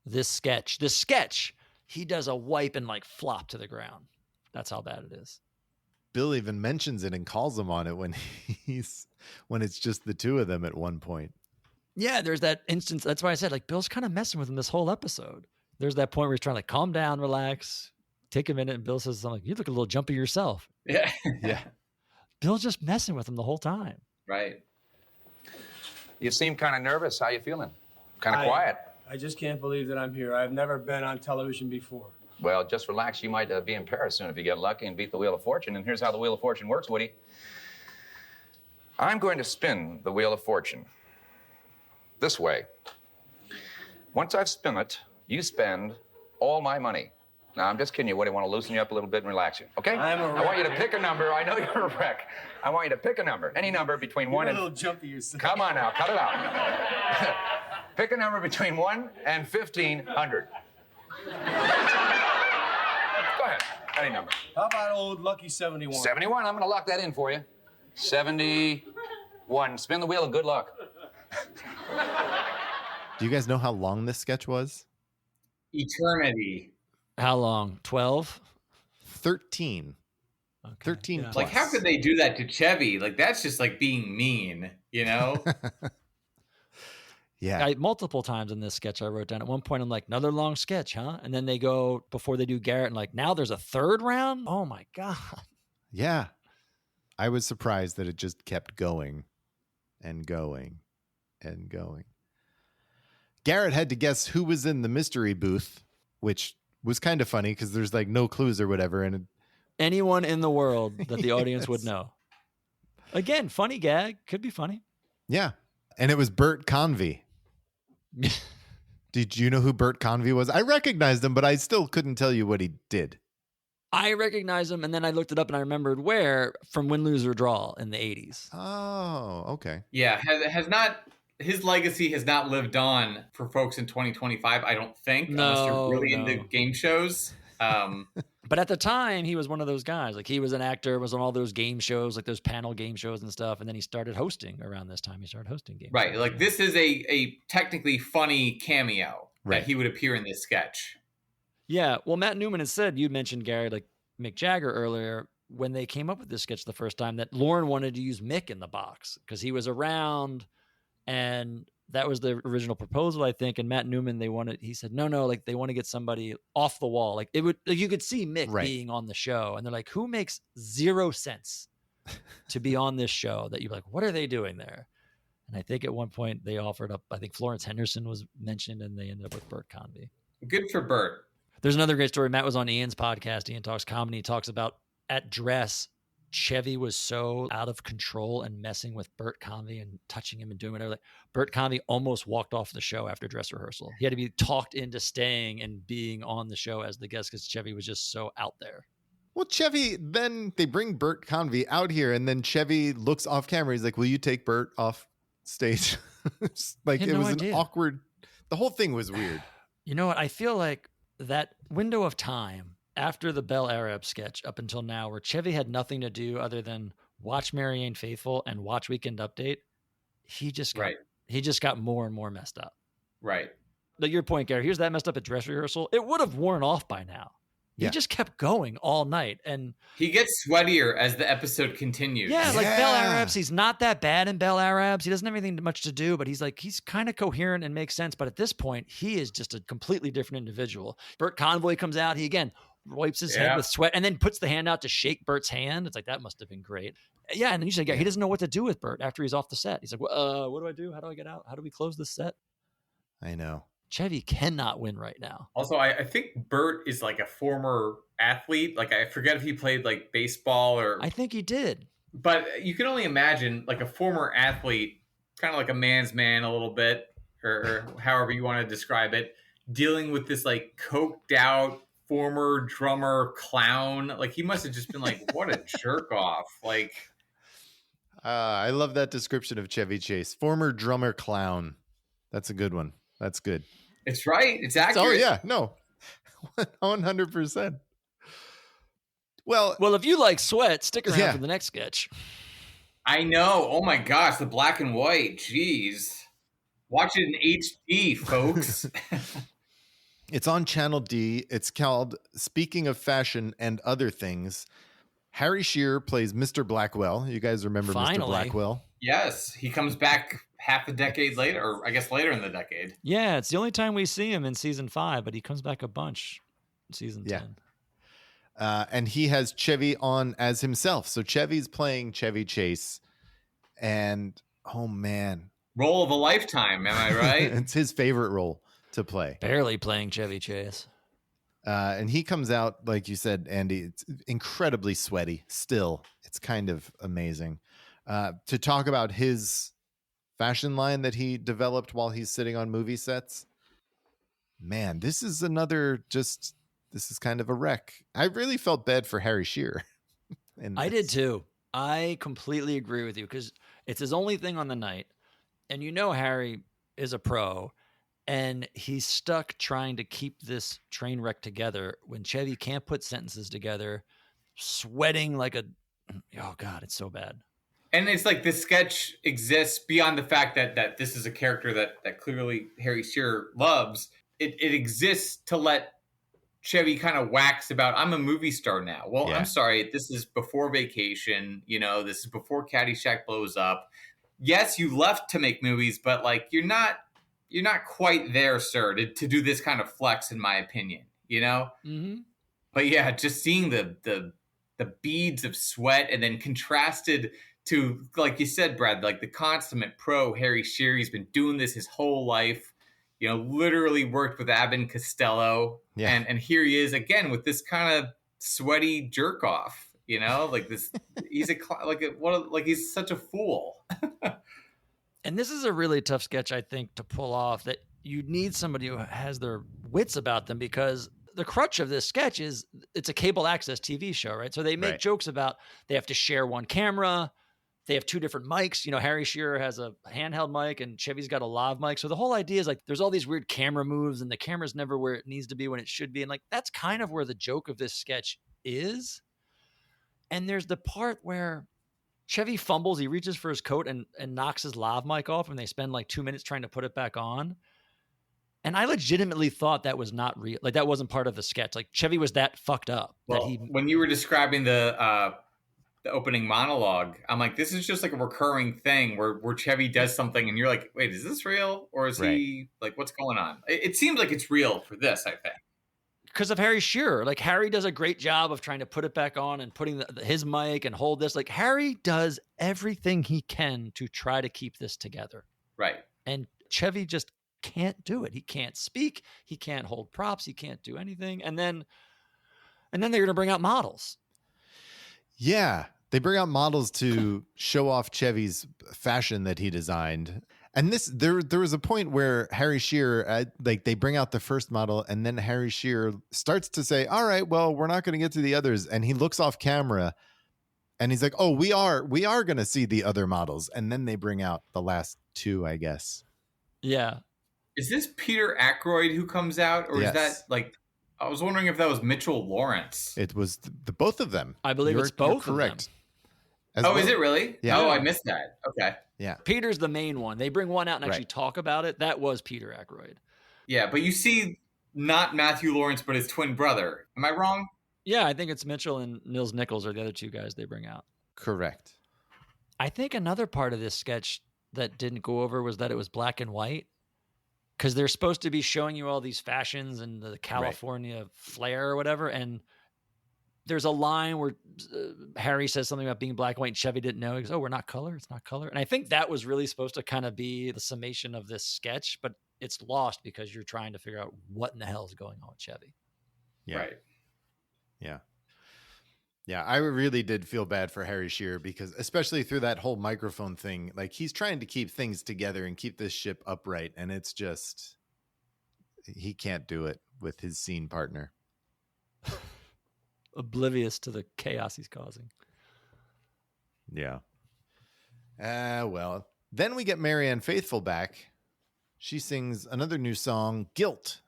this sketch, he does a wipe and like flop to the ground. That's how bad it is. Bill even mentions it and calls him on it when it's just the two of them at one point. Yeah, there's that instance. That's why I said, like, Bill's kind of messing with him this whole episode. There's that point where he's trying to calm down, relax, take a minute, and Bill says something like, "You look a little jumpy yourself." Yeah. Yeah. Bill's just messing with him the whole time. Right. You seem kind of nervous. How you feeling? Kind of quiet. I just can't believe that I'm here. I've never been on television before. Well, just relax. You might be in Paris soon if you get lucky and beat the Wheel of Fortune. And here's how the Wheel of Fortune works, Woody. I'm going to spin the Wheel of Fortune this way. Once I've spun it, you spend all my money. Now, I'm just kidding you, Woody. I want to loosen you up a little bit and relax you, okay? I want you to pick a number. I know you're a wreck. I want you to pick a number. Any number between one and... You're a little jumpy yourself. Come on now, cut it out. Pick a number between 1 and 1,500. Go ahead, any number. How about old Lucky 71? 71, I'm gonna lock that in for you. 71, spin the wheel and good luck. Do you guys know how long this sketch was? Eternity. How long? 12? 13. Okay. 13 Yeah. plus. Like, how could they do that to Chevy? Like, that's just like being mean, you know? Yeah. Multiple times in this sketch I wrote down. At one point, I'm like, another long sketch, huh? And then they go, before they do Garrett, and like, now there's a third round? Oh my God. Yeah. I was surprised that it just kept going and going and going. Garrett had to guess who was in the mystery booth, which was kind of funny because there's like no clues or whatever. And Anyone in the world that the audience Yes. would know. Again, funny gag. Could be funny. yeah. And it was Bert Convy. Did you know who Bert Convy was? I recognized him, but I still couldn't tell you what he did. I recognized him, and then I looked it up and I remembered where from Win, Lose, or Draw in the 80s. Oh, okay. Yeah, his legacy has not lived on for folks in 2025, I don't think, unless you're really into game shows. But at the time, he was one of those guys. Like, he was an actor, was on all those game shows, like those panel game shows and stuff. And then he started hosting around this time. He started hosting games. Right, like this is a technically funny cameo Right. that he would appear in this sketch. Yeah. Well, Matt Newman has said, you mentioned Gary, like Mick Jagger earlier, when they came up with this sketch the first time, that Lauren wanted to use Mick in the box because he was around, and that was the original proposal, I think. And Matt Newman, he said, no, like they want to get somebody off the wall. Like you could see Mick being on the show, and they're like, who makes 0 sense to be on this show that you're like, what are they doing there? And I think at one point they offered up, I think Florence Henderson was mentioned, and they ended up with Bert Convy. Good for Bert. There's another great story. Matt was on Ian's podcast. Ian Talks Comedy. He talks about at dress, Chevy was so out of control and messing with Bert Convy and touching him and doing whatever. Like, Bert Convy almost walked off the show after dress rehearsal. He had to be talked into staying and being on the show as the guest because Chevy was just so out there. Well, Chevy, then they bring Bert Convy out here, and then Chevy looks off camera. He's like, will you take Bert off stage? Like, it was an awkward, the whole thing was weird. You know what? I feel like that window of time after the Bel Arab sketch up until now, where Chevy had nothing to do other than watch Marianne Faithfull and watch Weekend Update, he just got more and more messed up. Right. But your point, Gary, here's that messed up at dress rehearsal. It would have worn off by now. He just kept going all night. And he gets sweatier as the episode continues. Yeah, like Bel Arabs, he's not that bad in Bel Arabs. He doesn't have anything much to do, but he's kind of coherent and makes sense. But at this point, he is just a completely different individual. Burt Convoy comes out. He, again, wipes his head with sweat and then puts the hand out to shake Burt's hand. It's like, that must have been great. Yeah, and then you say, he doesn't know what to do with Burt after he's off the set. He's like, well, what do I do? How do I get out? How do we close this set? I know. Chevy cannot win right now. Also, I think Burt is like a former athlete. Like, I forget if he played like baseball or... I think he did. But you can only imagine like a former athlete, kind of like a man's man a little bit, or however you want to describe it, dealing with this like coked out former drummer clown. Like, he must have just been like, what a jerk off. Like, I love that description of Chevy Chase. Former drummer clown. That's a good one. That's good. It's right. It's accurate. Oh, yeah. No. 100%. Well, if you like sweat, stick around for the next sketch. I know. Oh, my gosh. The black and white. Jeez. Watch it in HD, folks. It's on Channel D. It's called Speaking of Fashion and Other Things. Harry Shearer plays Mr. Blackwell. You guys remember Mr. Blackwell? Yes. He comes back half a decade later, or I guess later in the decade. Yeah, it's the only time we see him in season 5, but he comes back a bunch in season 10. And he has Chevy on as himself. So Chevy's playing Chevy Chase. And, oh, man. Role of a lifetime, am I right? It's his favorite role to play. Barely playing Chevy Chase. And he comes out, like you said, Andy, it's incredibly sweaty still. It's kind of amazing. To talk about his fashion line that he developed while he's sitting on movie sets. Man, this is kind of a wreck. I really felt bad for Harry Shearer. I did too. I completely agree with you because it's his only thing on the night. And Harry is a pro and he's stuck trying to keep this train wreck together when Chevy can't put sentences together, sweating like oh God, it's so bad. And it's like the sketch exists beyond the fact that this is a character that clearly Harry Shearer loves. It exists to let Chevy kind of wax about, I'm a movie star now. Well, I'm sorry. This is before Vacation. This is before Caddyshack blows up. Yes, you left to make movies, but like, you're not quite there, sir, to do this kind of flex, in my opinion, Mm-hmm. But yeah, just seeing the beads of sweat and then contrasted to, like you said, Brad, like the consummate pro Harry Shearer. He's been doing this his whole life, literally worked with Abbott and Costello. Yeah. And here he is again with this kind of sweaty jerk off, like this, he's he's such a fool. And this is a really tough sketch, I think, to pull off, that you need somebody who has their wits about them, because the crutch of this sketch is it's a cable access TV show, right? So they make jokes about they have to share one camera. They have 2 different mics. Harry Shearer has a handheld mic and Chevy's got a lav mic. So the whole idea is like there's all these weird camera moves and the camera's never where it needs to be when it should be. And like that's kind of where the joke of this sketch is. And there's the part where Chevy fumbles. He reaches for his coat and knocks his lav mic off, and they spend like 2 minutes trying to put it back on. And I legitimately thought that was not real. Like that wasn't part of the sketch. Like Chevy was that fucked up. Well, when you were describing the opening monologue, I'm like, this is just like a recurring thing where Chevy does something and you're like, wait, is this real? Or is he like, what's going on? It seems like it's real for this, I think. Because of Harry Shearer. Like Harry does a great job of trying to put it back on and putting his mic and hold this. Like Harry does everything he can to try to keep this together. Right. And Chevy just can't do it. He can't speak. He can't hold props. He can't do anything. And then they're going to bring out models. Yeah. They bring out models to show off Chevy's fashion that he designed. And there was a point where Harry Shearer, they bring out the first model, and then Harry Shearer starts to say, all right, well, we're not going to get to the others. And he looks off camera and he's like, oh, we are going to see the other models. And then they bring out the last 2, I guess. Yeah. Is this Peter Aykroyd who comes out, or is that like I was wondering if that was Mitchell Lawrence. It was the both of them. I believe it's both you're correct. of them. Is it really? Yeah. Oh, I missed that. Okay. Yeah. Peter's the main one. They bring one out and actually Right. talk about it. That was Peter Ackroyd. Yeah, but you see not Matthew Lawrence, but his twin brother. Am I wrong? Yeah, I think it's Mitchell and Nils Nichols are the other two guys they bring out. Correct. I think another part of this sketch that didn't go over was that it was black and white. Because they're supposed to be showing you all these fashions and the California flair or whatever. And there's a line where Harry says something about being black and white and Chevy didn't know. He goes, oh, we're not color. It's not color. And I think that was really supposed to kind of be the summation of this sketch, but it's lost because you're trying to figure out what in the hell is going on with Chevy. Yeah. Right. Yeah. Yeah, I really did feel bad for Harry Shearer because especially through that whole microphone thing, like he's trying to keep things together and keep this ship upright. And it's just, he can't do it with his scene partner. Oblivious to the chaos he's causing. Yeah. Well, then we get Marianne Faithfull back. She sings another new song, Guilt.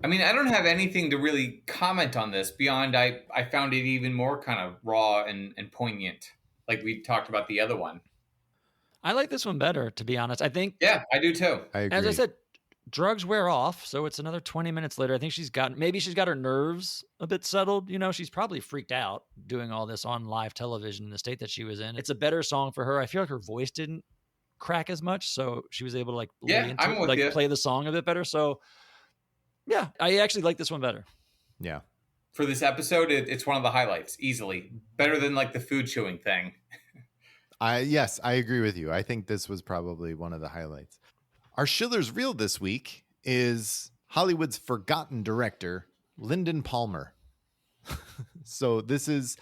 I mean, I don't have anything to really comment on this beyond I found it even more kind of raw and poignant, like we talked about the other one. I like this one better, to be honest. I think, Yeah, I do too. I agree. as I said, drugs wear off. So it's another 20 minutes later. I think maybe she's got her nerves a bit settled. You know, she's probably freaked out doing all this on live television in the state that she was in. It's a better song for her. I feel like her voice didn't crack as much. So she was able to I'm with you. play the song a bit better. So yeah, I actually like this one better. Yeah. For this episode, it's one of the highlights, easily. Better than like the food chewing thing. Yes, I agree with you. I think this was probably one of the highlights. Our Schiller's Reel this week is Hollywood's forgotten director, Lyndon Palmer. So this is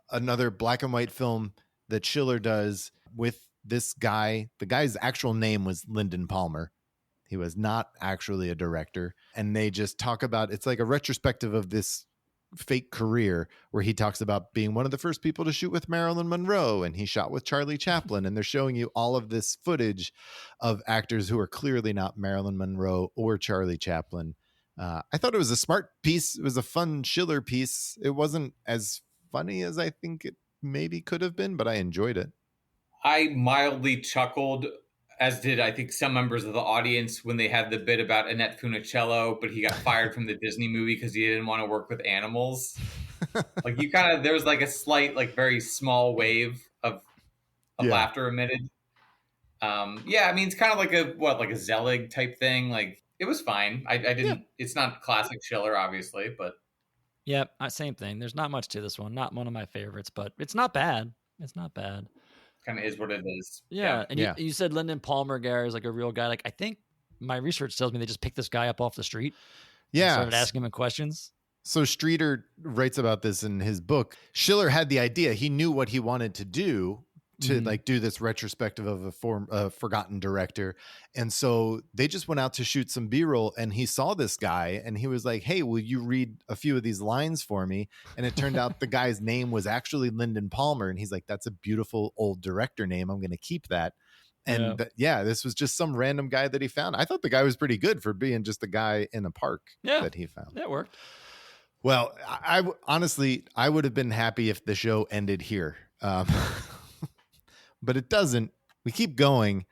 another black and white film that Schiller does with this guy. The guy's actual name was Lyndon Palmer. He was not actually a director. And they just talk about, it's like a retrospective of this fake career where he talks about being one of the first people to shoot with Marilyn Monroe, and he shot with Charlie Chaplin. And they're showing you all of this footage of actors who are clearly not Marilyn Monroe or Charlie Chaplin. I thought it was a smart piece. It was a fun Schiller piece. It wasn't as funny as I think it maybe could have been, but I enjoyed it. I mildly chuckled, as did I think some members of the audience, when they had the bit about Annette Funicello, but he got fired from the Disney movie because he didn't want to work with animals. Like there's like a slight, like very small wave of laughter emitted. Yeah, I mean, it's kind of like like a Zelig type thing. Like it was fine. I didn't, It's not classic Schiller, obviously, but. Yeah, same thing. There's not much to this one. Not one of my favorites, but it's not bad. It's not bad. Kind of is what it is. Yeah. And you said Lyndon Palmer, Gary, is like a real guy. Like, I think my research tells me they just picked this guy up off the street. Yeah. Started asking him questions. So Streeter writes about this in his book. Schiller had the idea. He knew what he wanted to do to like do this retrospective of a forgotten director. And so they just went out to shoot some B-roll, and he saw this guy and he was like, hey, will you read a few of these lines for me? And it turned out the guy's name was actually Lyndon Palmer. And he's like, that's a beautiful old director name. I'm going to keep that. And this was just some random guy that he found. I thought the guy was pretty good for being just a guy in a park that he found. That worked. Well, I honestly, I would have been happy if the show ended here. But it doesn't. We keep going.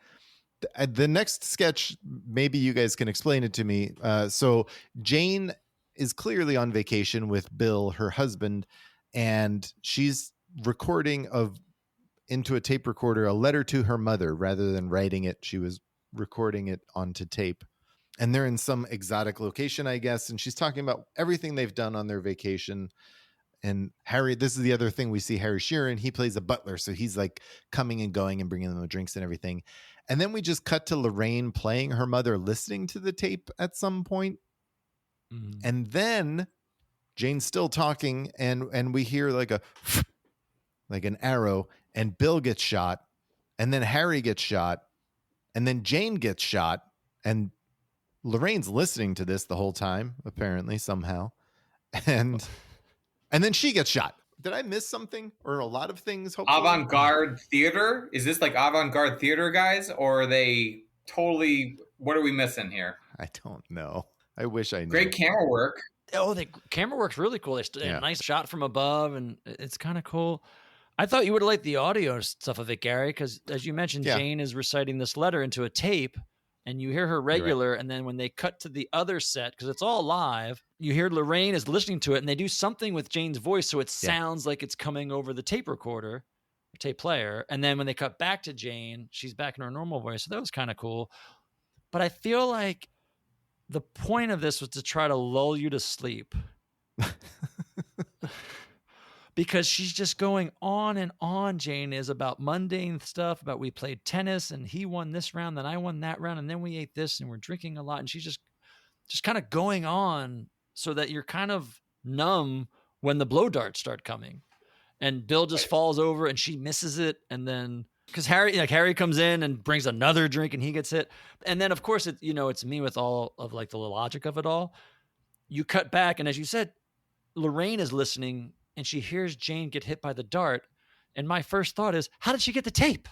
The next sketch, maybe you guys can explain it to me. So Jane is clearly on vacation with Bill, her husband, and she's recording into a tape recorder a letter to her mother rather than writing it. She was recording it onto tape. And they're in some exotic location, I guess. And she's talking about everything they've done on their vacation. And Harry, this is the other thing we see Harry Shearer, he plays a butler. So he's like coming and going and bringing them the drinks and everything. And then we just cut to Lorraine playing her mother, listening to the tape at some point. Mm-hmm. And then Jane's still talking and we hear like an arrow, and Bill gets shot, and then Harry gets shot, and then Jane gets shot. And Lorraine's listening to this the whole time, apparently, somehow. And then she gets shot. Did I miss something or a lot of things? Hopefully? Avant-garde theater? Is this like avant-garde theater guys, or are they totally, what are we missing here? I don't know. I wish I knew. Great camera work. Oh, the camera works really cool. A nice shot from above, and it's kind of cool. I thought you would have liked the audio stuff of it, Gary, because as you mentioned, Jane is reciting this letter into a tape, and you hear her regular, and then when they cut to the other set, because it's all live, you hear Lorraine is listening to it, and they do something with Jane's voice, so it sounds like it's coming over the tape recorder, or tape player, and then when they cut back to Jane, she's back in her normal voice, so that was kind of cool. But I feel like the point of this was to try to lull you to sleep. Because she's just going on and on, Jane is, about mundane stuff, about we played tennis and he won this round, then I won that round, and then we ate this and we're drinking a lot. And she's just kind of going on so that you're kind of numb when the blow darts start coming. And Bill just falls over and she misses it. And then, because Harry comes in and brings another drink and he gets hit. And then, of course, it's me with all of like the logic of it all. You cut back, and as you said, Lorraine is listening, and she hears Jane get hit by the dart. And my first thought is, how did she get the tape?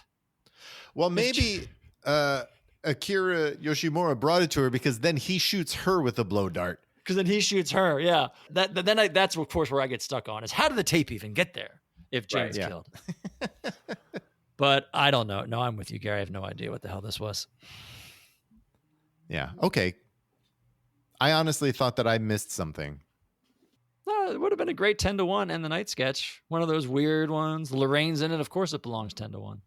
Well, maybe Akira Yoshimura brought it to her because then he shoots her with a blow dart. Because then he shoots her, yeah. That's, of course, where I get stuck on is how did the tape even get there if Jane's killed? But I don't know. No, I'm with you, Gary. I have no idea what the hell this was. Yeah, okay. I honestly thought that I missed something. No, it would have been a great 10-1 and the night sketch. One of those weird ones. Lorraine's in it. Of course it belongs 10-1.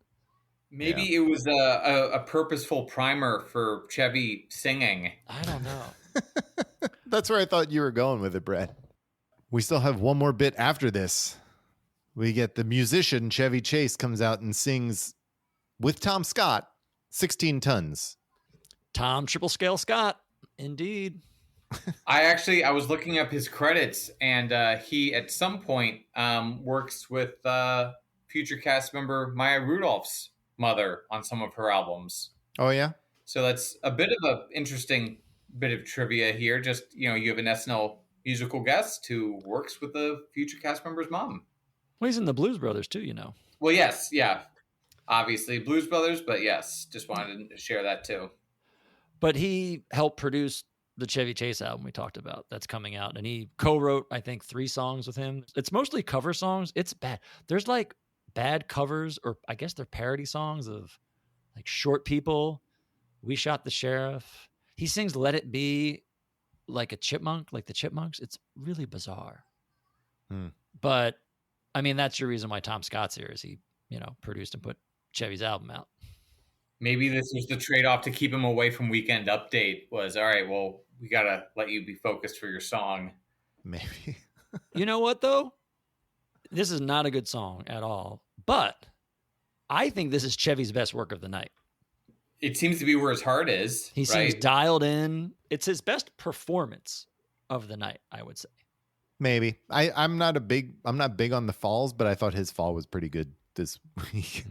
Maybe it was a purposeful primer for Chevy singing. I don't know. That's where I thought you were going with it, Brad. We still have one more bit after this. We get the musician Chevy Chase comes out and sings with Tom Scott, 16 Tons. Tom Triple Scale Scott. Indeed. I was looking up his credits, and he at some point works with future cast member Maya Rudolph's mother on some of her albums. Oh yeah. So that's a bit of an interesting bit of trivia here. Just, you have an SNL musical guest who works with the future cast member's mom. Well, he's in the Blues Brothers too, Well, yes, yeah. Obviously Blues Brothers, but yes, just wanted to share that too. But he helped produce the Chevy Chase album we talked about that's coming out, and he co-wrote, I think, 3 songs with him. It's mostly cover songs. It's bad. There's like bad covers, or I guess they're parody songs of like Short People, We Shot the Sheriff. He sings Let It Be like a chipmunk, like the Chipmunks. It's really bizarre. But I mean, that's your reason why Tom Scott's here, is he, produced and put Chevy's album out. Maybe this was the trade-off to keep him away from Weekend Update, was, all right, well, we got to let you be focused for your song. Maybe. You know what, though? This is not a good song at all, but I think this is Chevy's best work of the night. It seems to be where his heart is. He seems dialed in. It's his best performance of the night, I would say. Maybe. I'm not big on the falls, but I thought his fall was pretty good this week.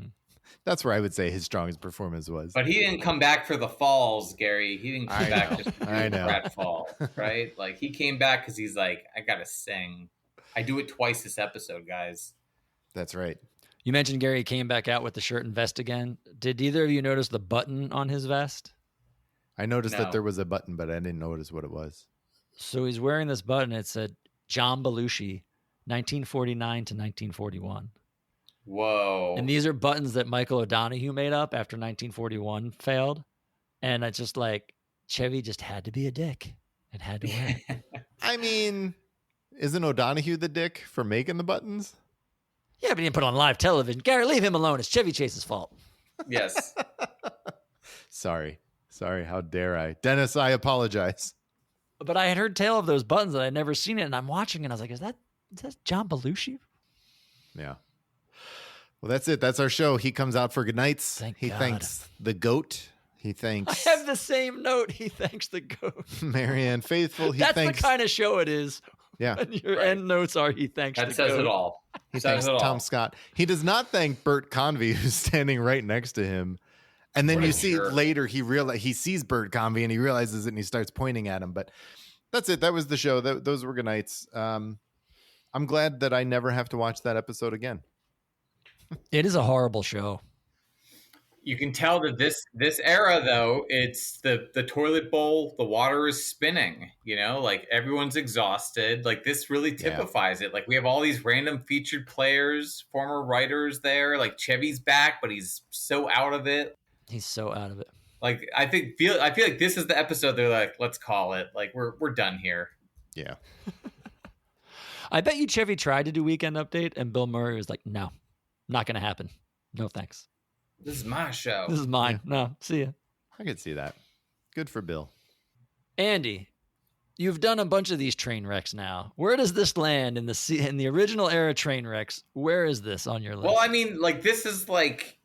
That's where I would say his strongest performance was. But he didn't come back for the falls, Gary. He didn't come back just for the Brad fall, right? Like, he came back because he's like, I got to sing. I do it twice this episode, guys. That's right. You mentioned Gary came back out with the shirt and vest again. Did either of you notice the button on his vest? I noticed that there was a button, but I didn't notice what it was. So he's wearing this button. It said John Belushi, 1949 to 1941. Whoa. And these are buttons that Michael O'Donoghue made up after 1941 failed. And it's just like, Chevy just had to be a dick and had to wear it. I mean, isn't O'Donoghue the dick for making the buttons? Yeah, but he didn't put it on live television. Gary, leave him alone. It's Chevy Chase's fault. Yes. Sorry. How dare I? Dennis, I apologize. But I had heard tale of those buttons and I'd never seen it. And I'm watching and I was like, is that John Belushi? Yeah. Well, that's it. That's our show. He comes out for goodnights. He God. thanks the goat. He thanks. I have the same note. He thanks the goat. Marianne Faithfull. That's the kind of show it is. Yeah. And your end notes are he thanks the goat. That says it all. He thanks Tom Scott. He does not thank Bert Convy, who's standing right next to him. And then you see later he sees Bert Convy and he realizes it and he starts pointing at him. But that's it. That was the show. Those were good nights. I'm glad that I never have to watch that episode again. It is a horrible show. You can tell that this era, though, it's the toilet bowl, the water is spinning, like everyone's exhausted. Like this really typifies it. Like we have all these random featured players, former writers there. Like Chevy's back, but he's so out of it. He's so out of it. Like I feel like this is the episode they're like, let's call it. Like we're done here. Yeah. I bet you Chevy tried to do Weekend Update and Bill Murray was like, no, not going to happen. No thanks. This is my show. This is mine. No, see ya. I could see that. Good for Bill. Andy, you've done a bunch of these train wrecks now. Where does this land in the original era train wrecks? Where is this on your list? Well, I mean, like this is like,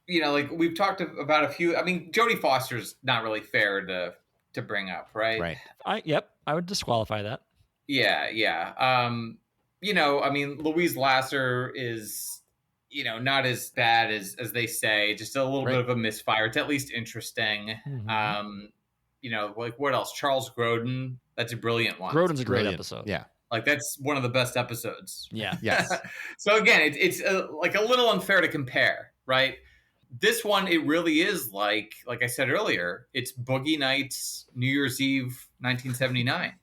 like we've talked about a few. I mean, Jodie Foster's not really fair to bring up, right? Right. I would disqualify that. Yeah. I mean, Louise Lasser is, not as bad as they say, just a little bit of a misfire. It's at least interesting. Mm-hmm. Like what else? Charles Grodin. That's a brilliant one. Grodin's a great episode. Yeah. Like that's one of the best episodes. Yeah. Yes. So again, it's like a little unfair to compare, right? This one, it really is like I said earlier, it's Boogie Nights, New Year's Eve, 1979.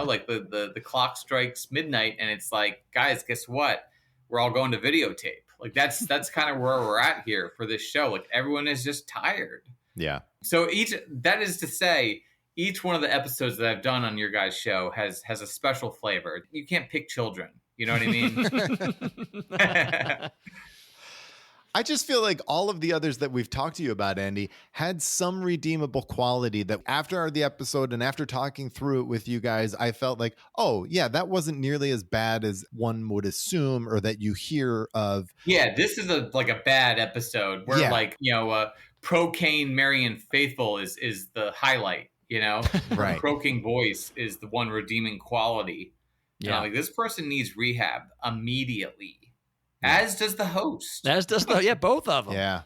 Like the clock strikes midnight, and it's like, guys, guess what? We're all going to videotape. Like that's kind of where we're at here for this show. Like everyone is just tired. Yeah. So that is to say, each one of the episodes that I've done on your guys' show has a special flavor. You can't pick children. You know what I mean? I just feel like all of the others that we've talked to you about, Andy, had some redeemable quality that after the episode and after talking through it with you guys, I felt like, oh, yeah, that wasn't nearly as bad as one would assume or that you hear of. Yeah, this is a bad episode where pro-cane Marianne Faithfull is the highlight, Right. Croaking voice is the one redeeming quality. Yeah. Like this person needs rehab immediately. As does the host. Both of them. Yeah.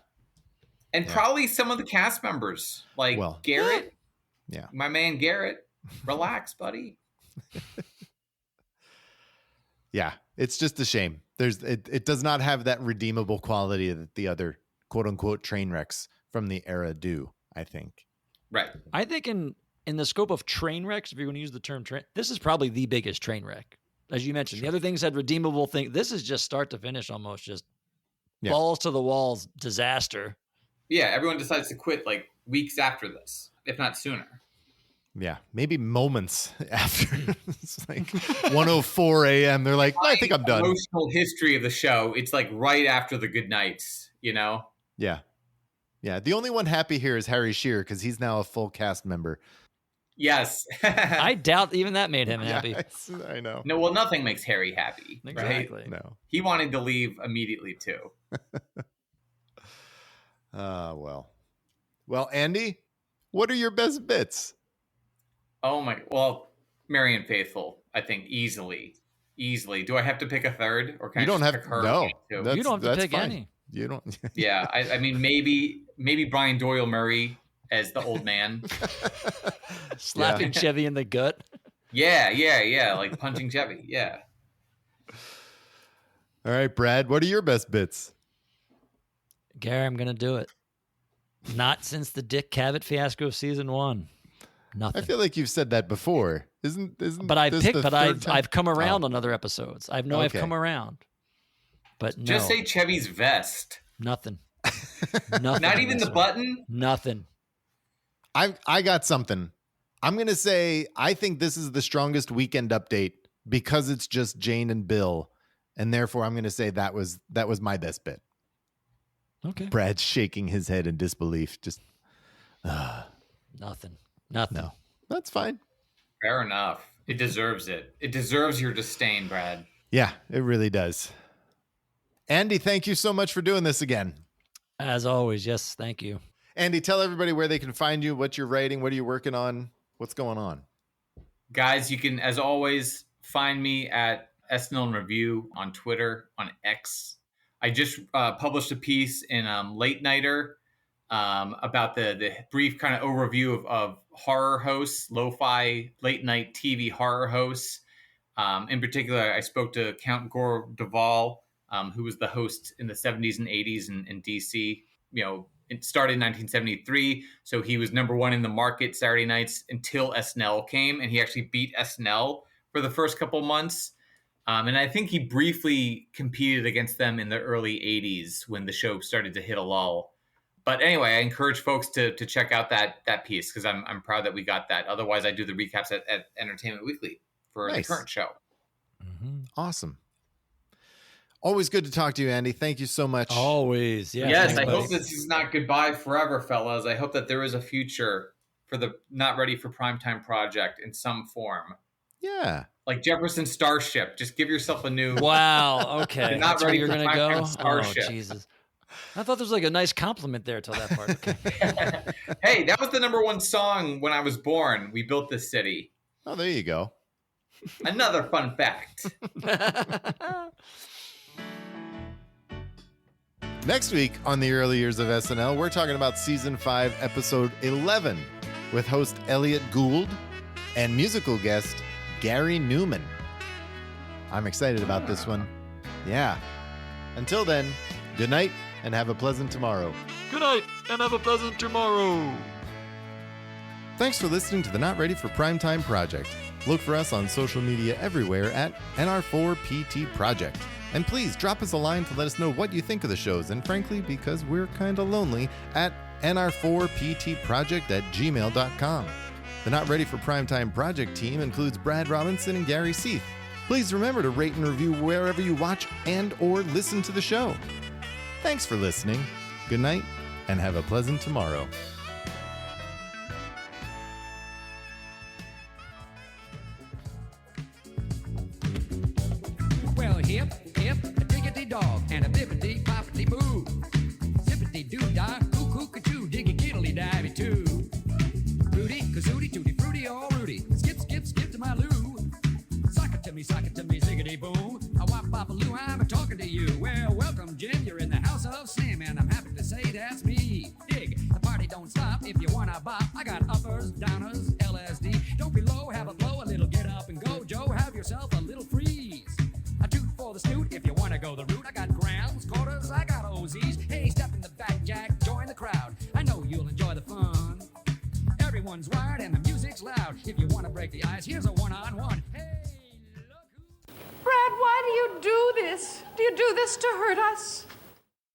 And probably some of the cast members, like Garrett. Yeah. My man Garrett. Relax, buddy. Yeah. It's just a shame. It does not have that redeemable quality that the other quote unquote train wrecks from the era do, I think. Right. I think in the scope of train wrecks, if you're going to use the term train, this is probably the biggest train wreck. As you mentioned, the other things had redeemable things. This is just start to finish, almost just balls to the walls disaster. Yeah, everyone decides to quit like weeks after this, if not sooner. Yeah, maybe moments after. It's like 1:04 a.m. They're like, I think I'm done. Emotional history of the show. It's like right after the good nights, Yeah. Yeah. The only one happy here is Harry Shearer because he's now a full cast member. Yes. I doubt even that made him happy. I know. No, well, nothing makes Harry happy. Exactly. Right? No. He wanted to leave immediately too. Well, Andy, what are your best bits? Oh my, well, Marianne Faithfull, I think easily. Do I have to pick a third, or can You I don't just have pick her? no. You don't have to pick fine. any. You don't. Yeah, I mean maybe Brian Doyle Murray as the old man. Slapping Chevy in the gut. Yeah, like punching Chevy. Yeah. All right, Brad, what are your best bits? Gary, I'm going to do it. Not since the Dick Cavett fiasco of season 1. Nothing. I feel like you've said that before. Isn't But I've this picked, the but third time? I've come around on other episodes. I've Okay. come around. But no. Just say Chevy's vest. Nothing. Nothing. Not even the button? Nothing. I got something. I'm going to say I think this is the strongest Weekend Update because it's just Jane and Bill, and therefore I'm going to say that was my best bit. Okay. Brad's shaking his head in disbelief. Just Nothing. no. That's fine. Fair enough. It deserves it. It deserves your disdain, Brad. Yeah, it really does. Andy, thank you so much for doing this again. As always, yes, thank you. Andy, tell everybody where they can find you, what you're writing, what are you working on, what's going on? Guys, you can, as always, find me at SNL Review on Twitter, on X. I just published a piece in Late Nighter about the brief kind of overview of horror hosts, lo-fi late night TV horror hosts. In particular, I spoke to Count Gore Duvall, who was the host in the 70s and 80s in DC. It started in 1973, so he was number one in the market Saturday nights until SNL came, and he actually beat SNL for the first couple months. And I think he briefly competed against them in the early 80s when the show started to hit a lull. But anyway, I encourage folks to check out that piece because I'm proud that we got that. Otherwise, I do the recaps at Entertainment Weekly for the current show. Mm-hmm. Awesome. Always good to talk to you, Andy. Thank you so much. Always. Yeah. Yes, Thanks, I buddy. hope this is not goodbye forever, fellas. I hope that there is a future for the Not Ready for Primetime project in some form. Yeah. Like Jefferson Starship. Just give yourself a new... Wow. Okay. You're not That's where ready you're for going to Primetime go? Starship. Oh, Jesus. I thought there was like a nice compliment there till that part. Okay. Hey, that was the number one song when I was born. We built this city. Oh, there you go. Another fun fact. Next week on the early years of SNL, we're talking about season 5, episode 11, with host Elliot Gould and musical guest Gary Newman. I'm excited about this one. Yeah. Until then, good night and have a pleasant tomorrow. Good night and have a pleasant tomorrow. Thanks for listening to the Not Ready for Primetime Project. Look for us on social media everywhere at NR4PT Project. And please drop us a line to let us know what you think of the shows, and frankly, because we're kind of lonely, at nr4ptproject@gmail.com. The Not Ready for Primetime Project team includes Brad Robinson and Gary Seith. Please remember to rate and review wherever you watch and or listen to the show. Thanks for listening. Good night, and have a pleasant tomorrow. Well, hip, a diggity dog, and a bippity boppity boo. Zippity doo dah, cuckoo cachoo, diggy kiddly divey too. Rudy, kazooty, tutti fruity, all Rudy. Skip, skip, skip to my loo. Sock it to me, ziggity boom. I wop bop a loo, I'm talking to you. Well, welcome, Jim, you're in the house of Slim, and I'm happy to say that's me. Dig, the party don't stop if you wanna bop. I got uppers, downers, LSD. Don't be low, have a blow, a little get up and go. Joe, have yourself a little freeze. A toot for the snoot if you wanna go the route. I got grams, quarters, I got OZs. Hey, step in the back, Jack, join the crowd. I know you'll enjoy the fun. Everyone's wired and the music's loud. If you wanna break the ice, here's a one-on-one. Hey, look who... Brad, why do you do this? Do you do this to hurt us?